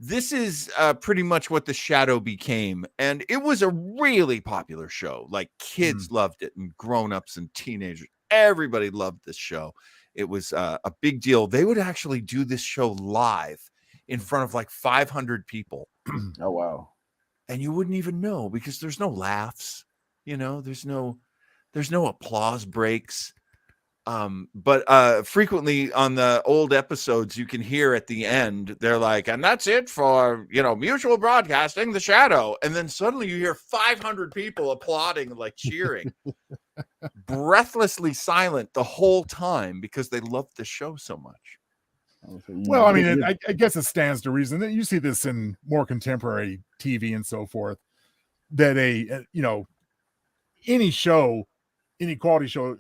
This is pretty much what the Shadow became, and it was a really popular show. Like kids loved it, and grown-ups and teenagers. Everybody loved this show. It was a big deal. They would actually do this show live in front of like 500 people. Oh, wow. And you wouldn't even know because there's no laughs. You know, there's no applause breaks. But frequently on the old episodes, you can hear at the end, they're like, and that's it for, you know, Mutual Broadcasting, The Shadow. And then suddenly you hear 500 people applauding, like cheering, breathlessly silent the whole time because they loved the show so much. Well, I mean, I guess it stands to reason that you see this in more contemporary TV and so forth, that any show, any quality show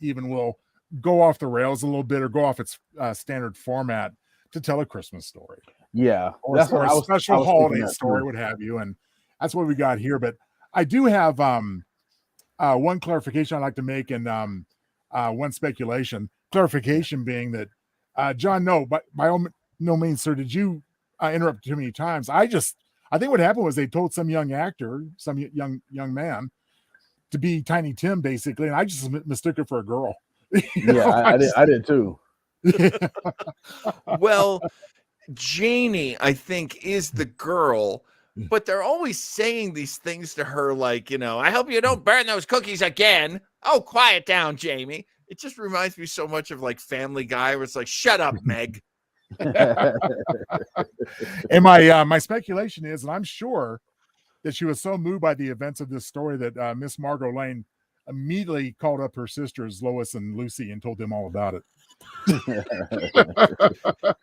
even will go off the rails a little bit or go off its standard format to tell a Christmas story. Yeah. Or a special holiday story, what have you. And that's what we got here. But I do have one clarification I'd like to make and one speculation. Clarification being that, John, no, but by no means, sir, did you interrupt too many times? I think what happened was they told some young actor, some young man, to be Tiny Tim, basically, and I just mistook it for a girl. I did too. Well, Janie, I think, is the girl, but they're always saying these things to her, like, you know, I hope you don't burn those cookies again. Oh, quiet down, Jamie. It just reminds me so much of like Family Guy, where it's like, shut up, Meg. And my speculation is, and I'm sure that she was so moved by the events of this story that Miss Margot Lane immediately called up her sisters Lois and Lucy and told them all about it.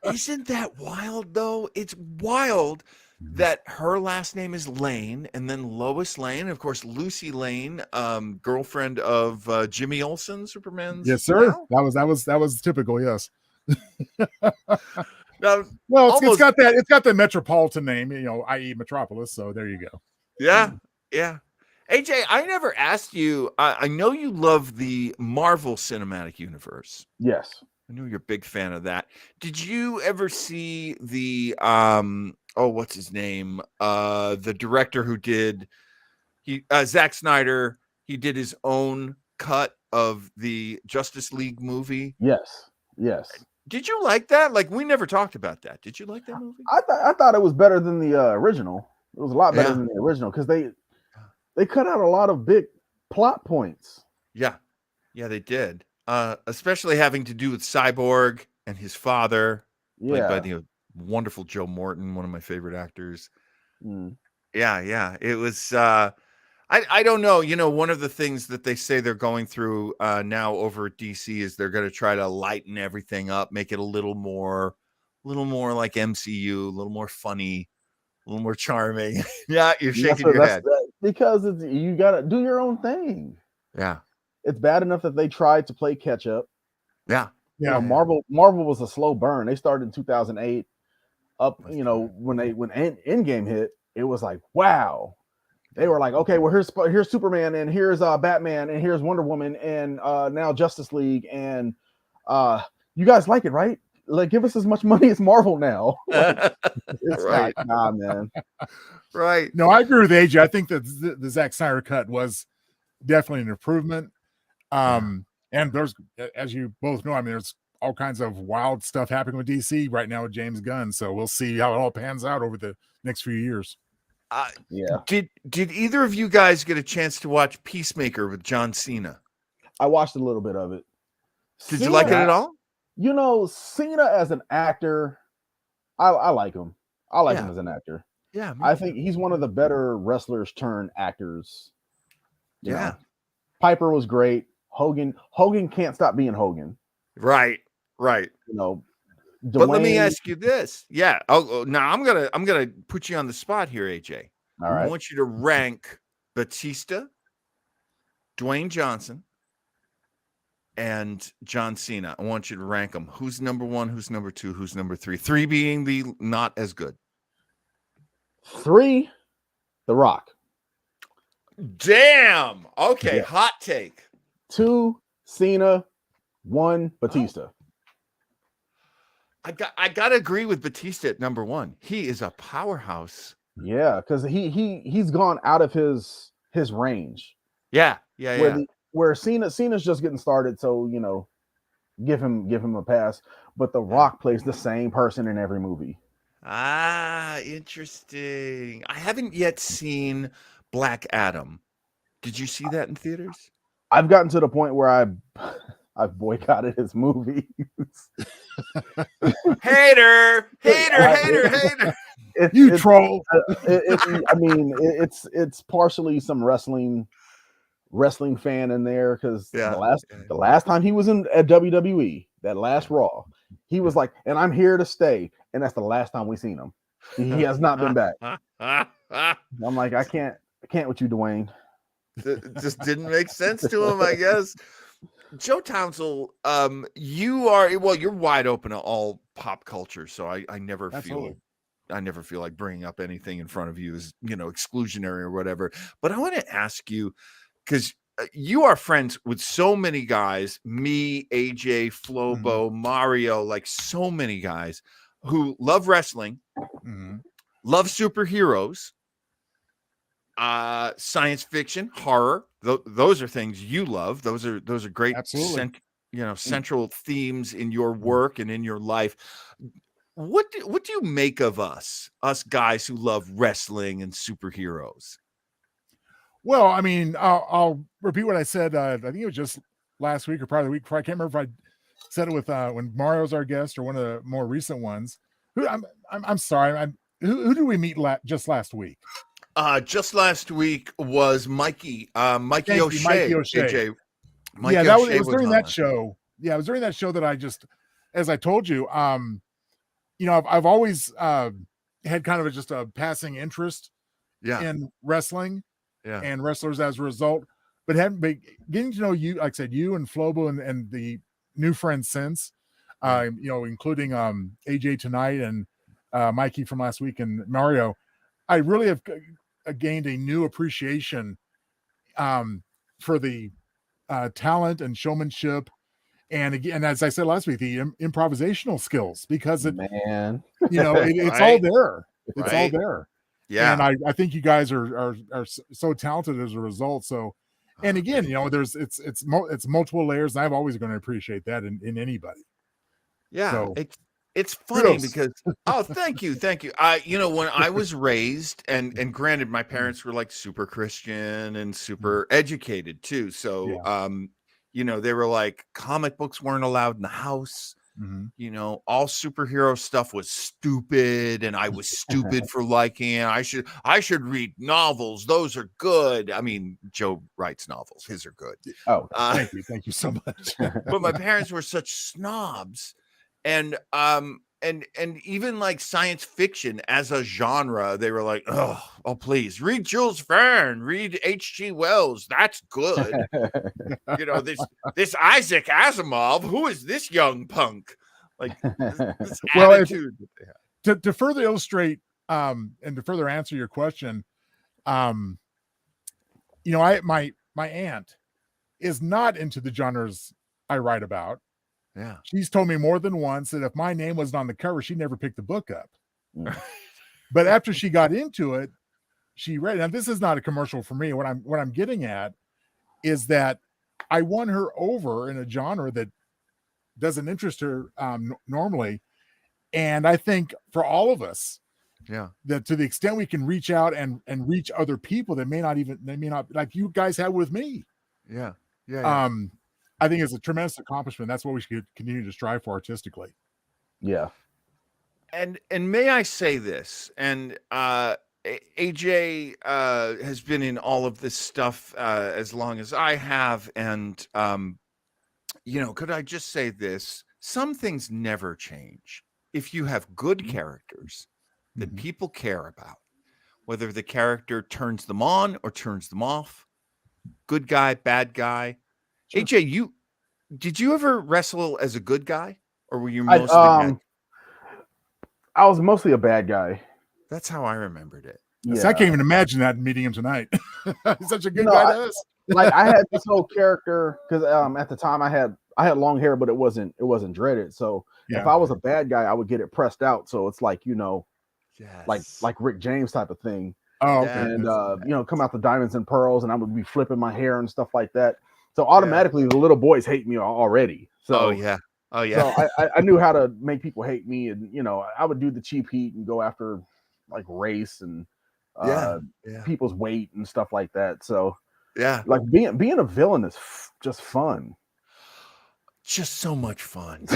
Isn't that wild, though? It's wild that her last name is Lane, and then Lois Lane, and of course Lucy Lane, girlfriend of Jimmy Olsen, Superman's. Yes, sir. Now? That was typical. Yes. Now, well, it's got the metropolitan name, you know, i.e. Metropolis. So there you go. Yeah. AJ, I never asked you. I know you love the Marvel Cinematic Universe. Yes. I know you're a big fan of that. Did you ever see the what's his name? The director who did Zack Snyder, he did his own cut of the Justice League movie. Yes. Did you like that? Like, we never talked about that. Did you like that movie? I thought it was better than the original. It was a lot better than the original because they cut out a lot of big plot points. Yeah, they did. Especially having to do with Cyborg and his father, played by the wonderful Joe Morton, one of my favorite actors. Yeah, it was. I don't know. One of the things that they say they're going through now over at DC is they're going to try to lighten everything up, make it a little more like MCU, a little more funny, a little more charming. Yeah, you're shaking your head because you got to do your own thing. Yeah, it's bad enough that they tried to play catch up. Yeah. Marvel was a slow burn. They started in 2008. When Endgame hit, it was like, wow. They were like, okay, well, here's Superman, and here's Batman, and here's Wonder Woman, and now Justice League, and you guys like it, right? Like, give us as much money as Marvel now. It's right. like, nah, man. Right. No, I agree with AJ. I think that the Zack Snyder cut was definitely an improvement. And there's, as you both know, I mean, there's all kinds of wild stuff happening with DC right now with James Gunn. So we'll see how it all pans out over the next few years. Did either of you guys get a chance to watch Peacemaker with John Cena? I watched a little bit of it. Did you like it at all? Cena as an actor, I like him. I like him as an actor. Yeah, I think he's one of the better wrestlers turned actors. You know. Yeah. Piper was great. Hogan can't stop being Hogan. Right. But let me ask you this. Yeah. Now I'm gonna put you on the spot here, AJ. All right. I want you to rank Batista, Dwayne Johnson, and John Cena. I want you to rank them. Who's number 1? Who's number 2? Who's number 3? 3 being the not as good. 3, The Rock. Damn. Okay. Yeah. Hot take. 2, Cena. 1, Batista. I gotta agree with Batista at number 1. He is a powerhouse. Yeah, because he's gone out of his range. Yeah. Where Cena's just getting started, so give him a pass. But The Rock plays the same person in every movie. Interesting. I haven't yet seen Black Adam. Did you see that in theaters? I've gotten to the point where I've boycotted his movies. Hater. You troll. It's partially some wrestling fan in there because the last time he was at WWE, that last Raw, he was like, "And I'm here to stay," and that's the last time we seen him. He has not been back. I'm like, I can't with you, Dwayne. It just didn't make sense to him, I guess. Joe Townsend, you're wide open to all pop culture, so I never feel like bringing up anything in front of you as exclusionary or whatever. But I want to ask you, because you are friends with so many guys, me, AJ, Flobo, Mario, like so many guys who love wrestling, love superheroes, science fiction, horror. Those are things you love. Those are great, central themes in your work and in your life. What do you make of us guys who love wrestling and superheroes? Well, I mean, I'll repeat what I said. I think it was just last week or probably the week before. I can't remember if I said it with when Mario's our guest or one of the more recent ones. I'm sorry. Who did we meet just last week? Just last week was Mikey O'Shea. AJ. It was during that show. Yeah, it was during that show that I just, as I told you, I've always had kind of just a passing interest in wrestling and wrestlers as a result, but getting to know you, like I said, you and Flobo and the new friends since, including AJ tonight and Mikey from last week and Mario, I really have gained a new appreciation for the talent and showmanship, and again, as I said last week, the improvisational skills, because it's all there. It's all there. Yeah, and I think you guys are so talented as a result. So, and again, it's multiple layers, and I'm always going to appreciate that in anybody. Yeah, so, It's funny Kudos. because thank you. You know, when I was raised, and granted, my parents were like super Christian and super educated too. So you know, they were like, comic books weren't allowed in the house. You know, all superhero stuff was stupid, and I was stupid for liking it. I should read novels. Those are good. I mean, Joe writes novels. His are good. Oh, thank you so much. But my parents were such snobs, and even like science fiction as a genre, they were like, oh, please read Jules Verne, read H.G. Wells. That's good. You know, this Isaac Asimov. Who is this young punk? Like this Well, attitude that they have. To further illustrate and to further answer your question, you know, my aunt is not into the genres I write about. Yeah. She's told me more than once that if my name wasn't on the cover, she never picked the book up. But after she got into it, she read it. Now, this is not a commercial for me. What I'm getting at is that I won her over in a genre that doesn't interest her normally. And I think for all of us, that to the extent we can reach out and reach other people that may not like you guys have with me. I think it's a tremendous accomplishment. That's what we should continue to strive for artistically. Yeah. And may I say this? And AJ has been in all of this stuff as long as I have, and you know, could I just say this? Some things never change. If you have good characters that people care about, whether the character turns them on or turns them off, good guy, bad guy. Sure. AJ, did you ever wrestle as a good guy, or were you mostly bad? I was mostly a bad guy. That's how I remembered it. Yeah. I can't even imagine that meeting him tonight. He's such a good guy to us. Like I had this whole character because at the time I had long hair, but it wasn't dreaded. So if I was a bad guy, I would get it pressed out. So it's like, you know, like Rick James type of thing. Oh, and you know, come out the diamonds and pearls, and I would be flipping my hair and stuff like that. So automatically the little boys hate me already. So So I knew how to make people hate me, and you know, I would do the cheap heat and go after like race and people's weight and stuff like that. So like being a villain is just fun. Just so much fun.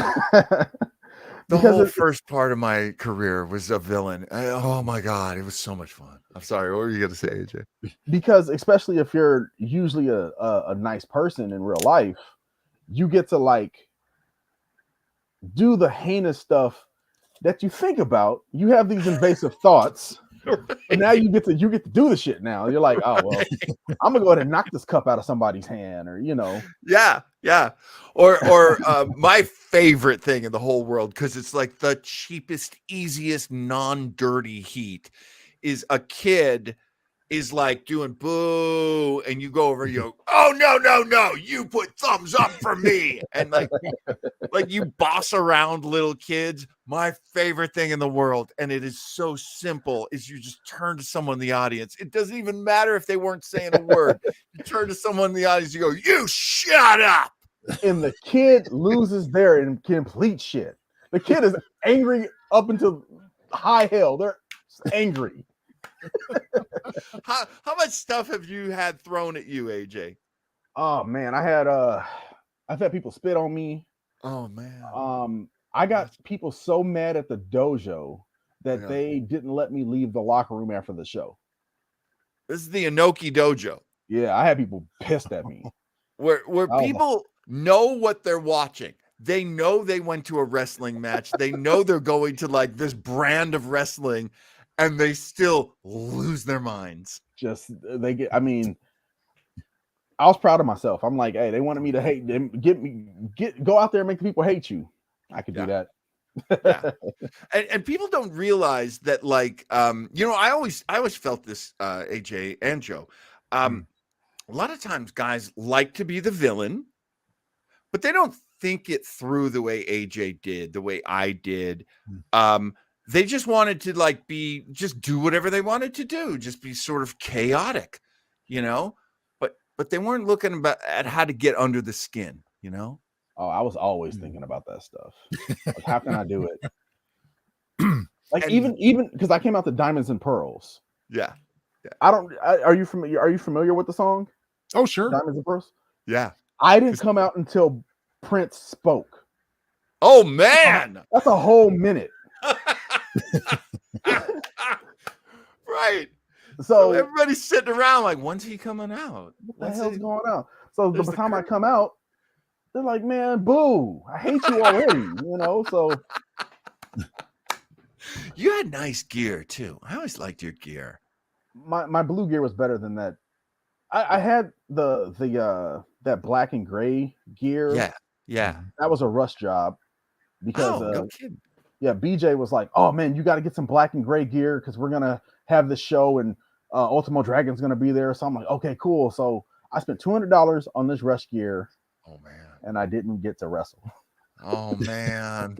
The whole first part of my career was a villain. Oh my God, it was so much fun. I'm sorry, what were you gonna say, AJ? Because especially if you're usually a nice person in real life, you get to like do the heinous stuff that you think about. You have these invasive thoughts. And now you get to do the shit now. You're like, oh well, I'm gonna go ahead and knock this cup out of somebody's hand, or you know. Or my favorite thing in the whole world, because it's like the cheapest, easiest, non-dirty heat, is a kid is like doing boo, and you go over and you go, oh no, you put thumbs up for me, and like you boss around little kids. My favorite thing in the world, and it is so simple, is you just turn to someone in the audience. It doesn't even matter if they weren't saying a word. You turn to someone in the audience, you go, you shut up. And the kid loses their complete shit. The kid is angry up until high hell. They're angry. How much stuff have you had thrown at you, AJ? Oh man, I've had people spit on me. Oh man. I got people so mad at the dojo that they didn't let me leave the locker room after the show. This is the Inoki dojo. Yeah, I had people pissed at me. Where people know what they're watching. They know they went to a wrestling match. They know they're going to like this brand of wrestling, and they still lose their minds. I mean, I was proud of myself. I'm like, hey, they wanted me to hate them. Go out there and make the people hate you. I could do that. And people don't realize that, like, you know, I always felt this, AJ and Joe. A lot of times guys like to be the villain, but they don't think it through the way AJ did, the way I did. They just wanted to like just do whatever they wanted to do, just be sort of chaotic, you know, but they weren't looking at how to get under the skin, you know? Oh, I was always thinking about that stuff. Like, how can I do it? Like And- even because I came out to Diamonds and Pearls. Yeah. Are you familiar with the song? Oh, sure. Diamonds and Pearls. Yeah. I didn't come out until Prince spoke. Oh man. That's a whole minute. Right. So everybody's sitting around like, when's he coming out? What the hell's going on? So by the time I come out, they're like, man, boo, I hate you already. So you had nice gear too. I always liked your gear. My blue gear was better than that. I had the that black and gray gear. Yeah. That was a rush job because no kidding. Yeah, BJ was like, oh man, you got to get some black and gray gear because we're gonna have the show and Ultimo Dragon's gonna be there. So I'm like, okay, cool. So I spent $200 on this rush gear. Oh man. And I didn't get to wrestle. Oh man.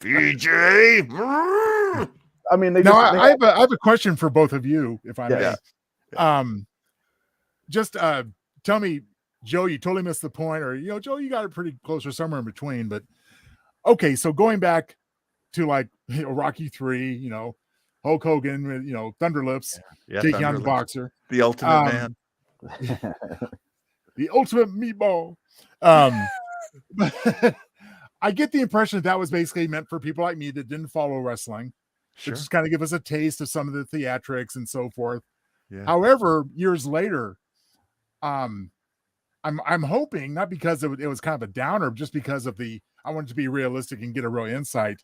BJ. I mean, I have a question for both of you, if I may. Yeah. Just tell me, Joe, you totally missed the point, or Joe, you got it pretty close or somewhere in between. But okay, so going back to like Rocky 3, Hulk Hogan, Thunder Lips, taking on the boxer, the Ultimate Man, the ultimate meatball. I get the impression that was basically meant for people like me that didn't follow wrestling. To just kind of give us a taste of some of the theatrics and so forth. Yeah. However, years later, I'm hoping, not because it was kind of a downer, just because of I wanted to be realistic and get a real insight.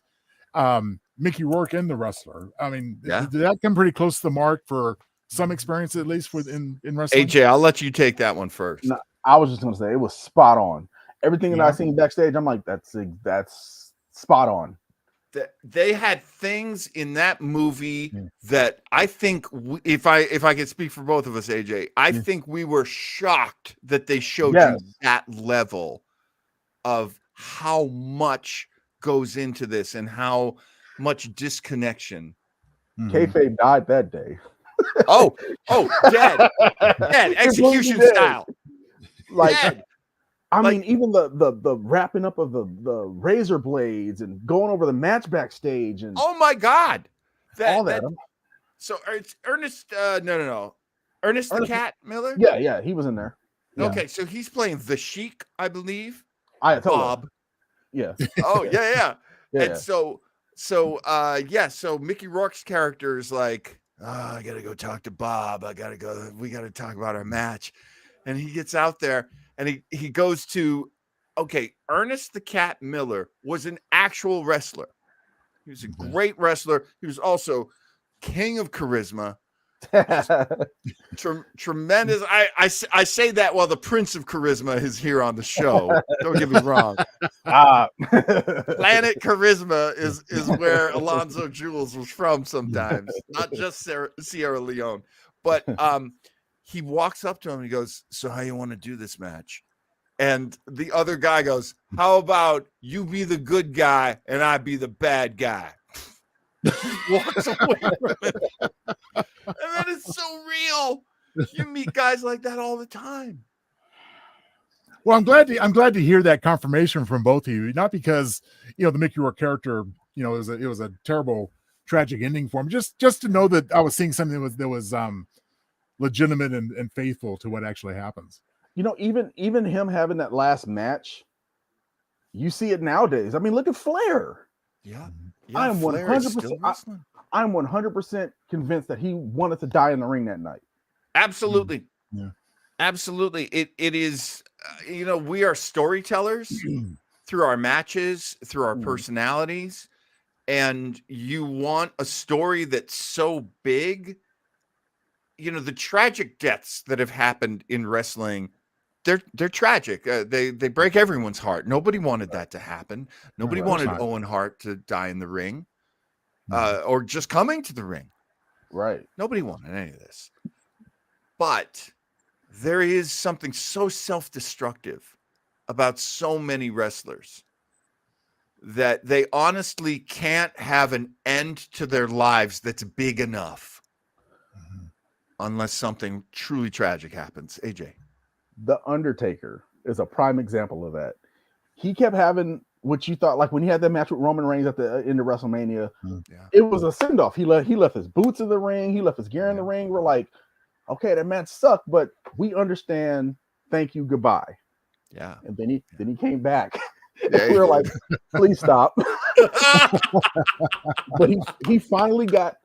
Mickey Rourke and the wrestler. I mean, did that come pretty close to the mark for some experience, at least in wrestling? AJ, I'll let you take that one first. No, I was just going to say it was spot on. Everything that I seen backstage, I'm like, that's spot on. They had things in that movie that I think, if I could speak for both of us, AJ, I think we were shocked that they showed you that level of how much goes into this and how much disconnection. Kayfabe died that day. Dead execution style. Like, dead. I mean, even the wrapping up of the razor blades and going over the match backstage and oh my god, all that. So it's Ernest. No. Ernest the Cat Miller. Yeah, he was in there. Okay, so he's playing the Sheik, I believe. Bob. Yeah. Oh yeah. And so Mickey Rourke's character is like, I gotta go talk to Bob. We gotta talk about our match. And he gets out there and he goes to, Ernest the Cat Miller was an actual wrestler. He was a great wrestler. He was also king of charisma. Tremendous. I say that while the Prince of Charisma is here on the show. Don't get me wrong. Planet Charisma is where Alonzo Jules was from sometimes, not just Sierra Leone. But he walks up to him and he goes, so how you want to do this match? And the other guy goes, how about you be the good guy and I be the bad guy? Walks away from it. And that is so real. You meet guys like that all the time. Well, I'm glad to hear that confirmation from both of you. Not because the Mickey Rourke character, it was a terrible, tragic ending for him. Just to know that I was seeing something that was legitimate and faithful to what actually happens. Even him having that last match, you see it nowadays. I mean, look at Flair. Yeah. I am 100%. I'm 100% convinced that he wanted to die in the ring that night. Absolutely. Yeah. Absolutely. It is. We are storytellers through our matches, through our personalities, and you want a story that's so big. The tragic deaths that have happened in wrestling, they're tragic. They break everyone's heart. Nobody wanted that to happen. Nobody wanted Owen Hart to die in the ring, or just coming to the ring. Right. Nobody wanted any of this. But there is something so self-destructive about so many wrestlers that they honestly can't have an end to their lives that's big enough unless something truly tragic happens. AJ. The Undertaker is a prime example of that. He kept having what you thought, like when he had that match with Roman Reigns at the end of WrestleMania, Yeah. it was a send off. He left his boots in the ring. He left his gear in the ring. We're like, okay, that match sucked, but we understand. Thank you, goodbye. Yeah. And then he came back. Yeah, we were like, please stop. But he finally got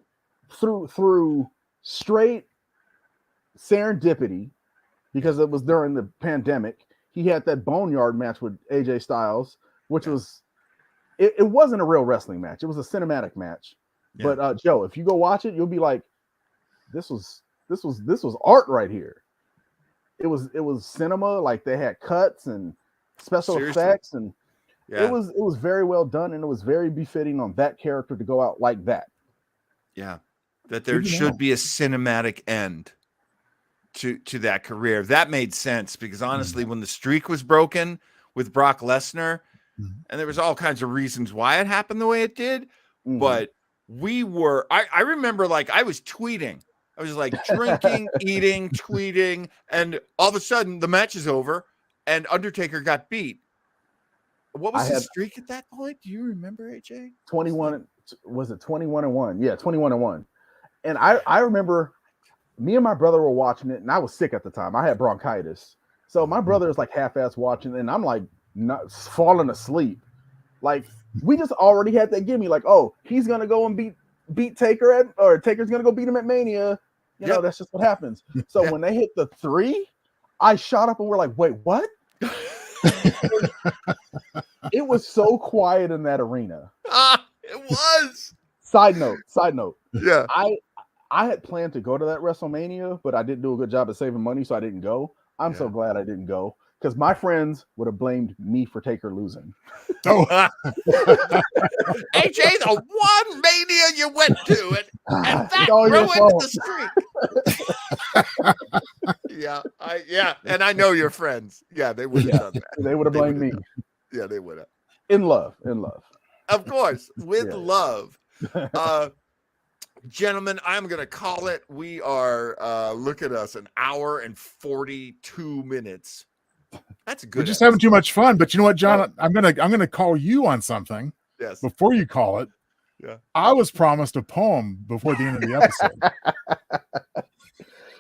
through straight serendipity, because it was during the pandemic. He had that boneyard match with AJ Styles, which was it wasn't a real wrestling match. It was a cinematic match. Yeah. But Joe, if you go watch it, you'll be like, this was art right here. It was cinema. Like, they had cuts and special effects, and it was very well done, and it was very befitting on that character to go out like that. Yeah. That there should be a cinematic end to that career. That made sense, because honestly, when the streak was broken with Brock Lesnar, and there was all kinds of reasons why it happened the way it did, but I remember, like, I was tweeting. I was like drinking, eating, tweeting, and all of a sudden the match is over and Undertaker got beat. What was his streak at that point? Do you remember, AJ? 21. Was it 21-1? Yeah, 21-1. And I remember me and my brother were watching it, and I was sick at the time. I had bronchitis. So my brother is like half-ass watching, and I'm like not falling asleep. Like, we just already had that gimme, like, oh, he's gonna go and beat Taker or Taker's gonna go beat him at Mania. You know, that's just what happens. So when they hit the 3, I shot up and we're like, wait, what? It was so quiet in that arena. It was. Side note. Yeah. I had planned to go to that WrestleMania, but I didn't do a good job of saving money, so I didn't go. I'm so glad I didn't go, because my friends would have blamed me for Taker losing. Oh. AJ, the one Mania you went to, and that ruined the streak. And I know your friends. Yeah, they would have done that. They would have blamed me. Yeah, they would have. In love. Of course, with love. Gentlemen, I'm going to call it. We are, look at us, an hour and 42 minutes. That's good. We're just having too much fun. But you know what, John? I'm gonna call you on something. Yes. Before you call it. Yeah. I was promised a poem before the end of the episode.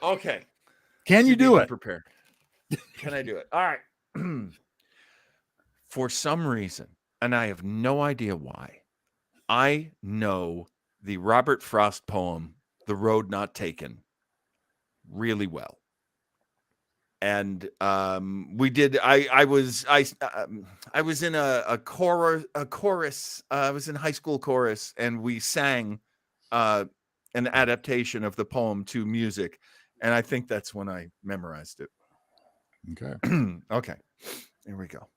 Okay. Can you do it? Prepared. Can I do it? All right. For some reason, and I have no idea why, I know the Robert Frost poem, "The Road Not Taken," really well. And we did. I was in a chorus. I was in high school chorus, and we sang an adaptation of the poem to music, and I think that's when I memorized it. Okay. Okay. Here we go.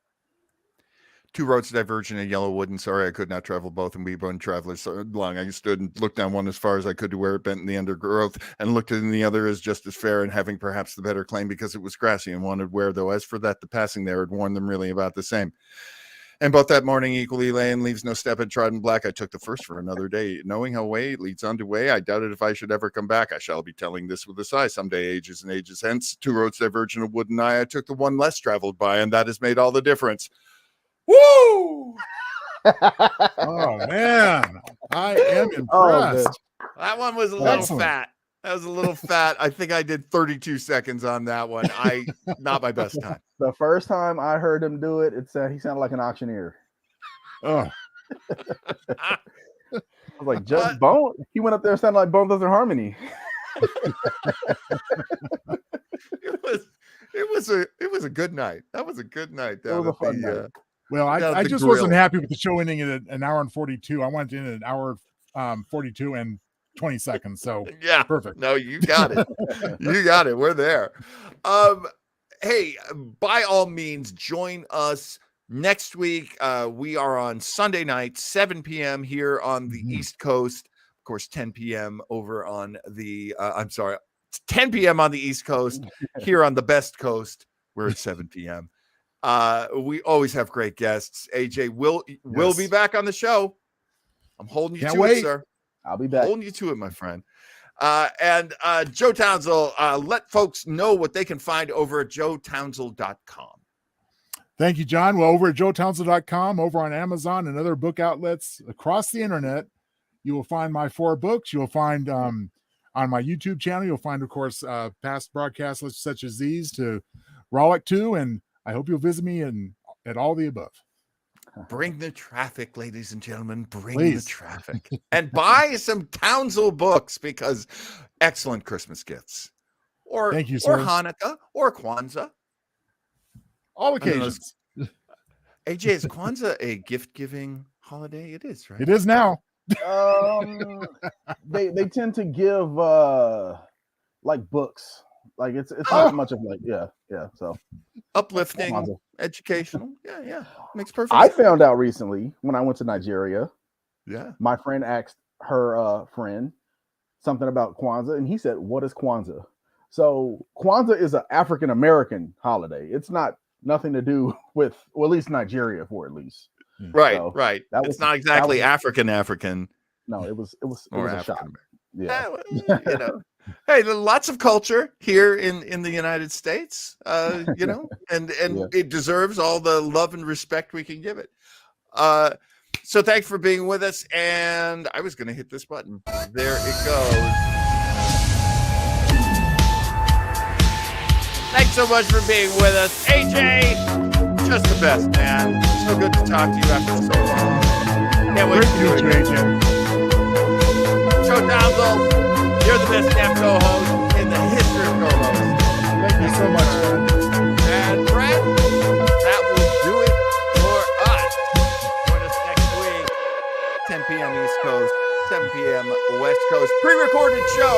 2 roads diverged in a yellow wood, and sorry I could not travel both, and we born travelers so long. I stood and looked down one as far as I could to where it bent in the undergrowth, and looked in the other as just as fair, and having perhaps the better claim, because it was grassy and wanted wear, though as for that, the passing there had worn them really about the same. And both that morning equally lay, and leaves no step had trodden black. I took the first for another day, knowing how way leads on to way. I doubted if I should ever come back. I shall be telling this with a sigh someday, ages and ages hence. 2 roads diverge in a wood, and I took the one less traveled by, and that has made all the difference. Woo! Oh man, I am impressed. That one was a little fat. That was a little fat. I think I did 32 seconds on that one. Not my best time. The first time I heard him do it, he sounded like an auctioneer. Oh. I was like, just Bone. He went up there and sounded like Bone Thugs and Harmony. It was a good night. That was a good night. It was a fun night. Well, I just wasn't happy with the show ending at an hour and 42. I went in at an hour 42 and 20 seconds. So yeah, perfect. No, you got it. You got it. We're there. Hey, by all means, join us next week. We are on Sunday night, 7 p.m. here on the East Coast. Of course, 10 p.m. over on the, 10 p.m. on the East Coast. Here on the Best Coast, we're at 7 p.m. We always have great guests. AJ will be back on the show. I'm holding you to it, sir. I'll be back. Holding you to it, my friend. And Joe Townsend, let folks know what they can find over at joetownsend.com. Thank you, John. Well, over at joetownsend.com, over on Amazon and other book outlets across the internet, you will find my 4 books. You'll find on my YouTube channel, you'll find, of course, past broadcasts such as these to Rollick 2, and I hope you'll visit me at all the above. Bring the traffic, ladies and gentlemen. Bring Please. the traffic. And buy some Townsend books, because excellent Christmas gifts. Or, Thank you, or sir. Hanukkah or Kwanzaa. All occasions. AJ, is Kwanzaa a gift-giving holiday? It is, right? It is now. They tend to give like books. Like it's not much of like so uplifting, Kwanzaa. Educational. Yeah. Makes perfect I sense. found out recently when I went to Nigeria. Yeah. My friend asked her friend something about Kwanzaa, and he said, "What is Kwanzaa?" So Kwanzaa is an African American holiday. It's nothing to do with, well, at least Nigeria, at least. Right, So right. that It's was- not exactly that African. No, it was Or a shock. African. Yeah. You know. Hey, lots of culture here in the United States, you know, and Yeah. it deserves all the love and respect we can give it. So thanks for being with us. And I was going to hit this button. There it goes. Thanks so much for being with us. AJ, just the best, man. So good to talk to you after so long. Can't wait to do it again. Joe Townsend, you're the best damn co-host in the history of co-hosts. Thank you so much. And Brett, that will do it for us. Join us next week, 10 p.m. East Coast, 7 p.m. West Coast. Pre-recorded show.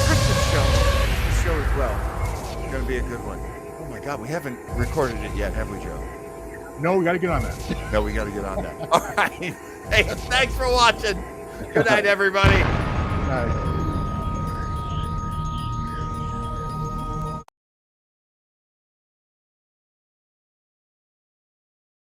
Christmas show as well. It's going to be a good one. Oh my God, we haven't recorded it yet, have we, Joe? No, we got to get on that. No, we got to get on that. All right. Hey, thanks for watching. Good night, everybody. Nice.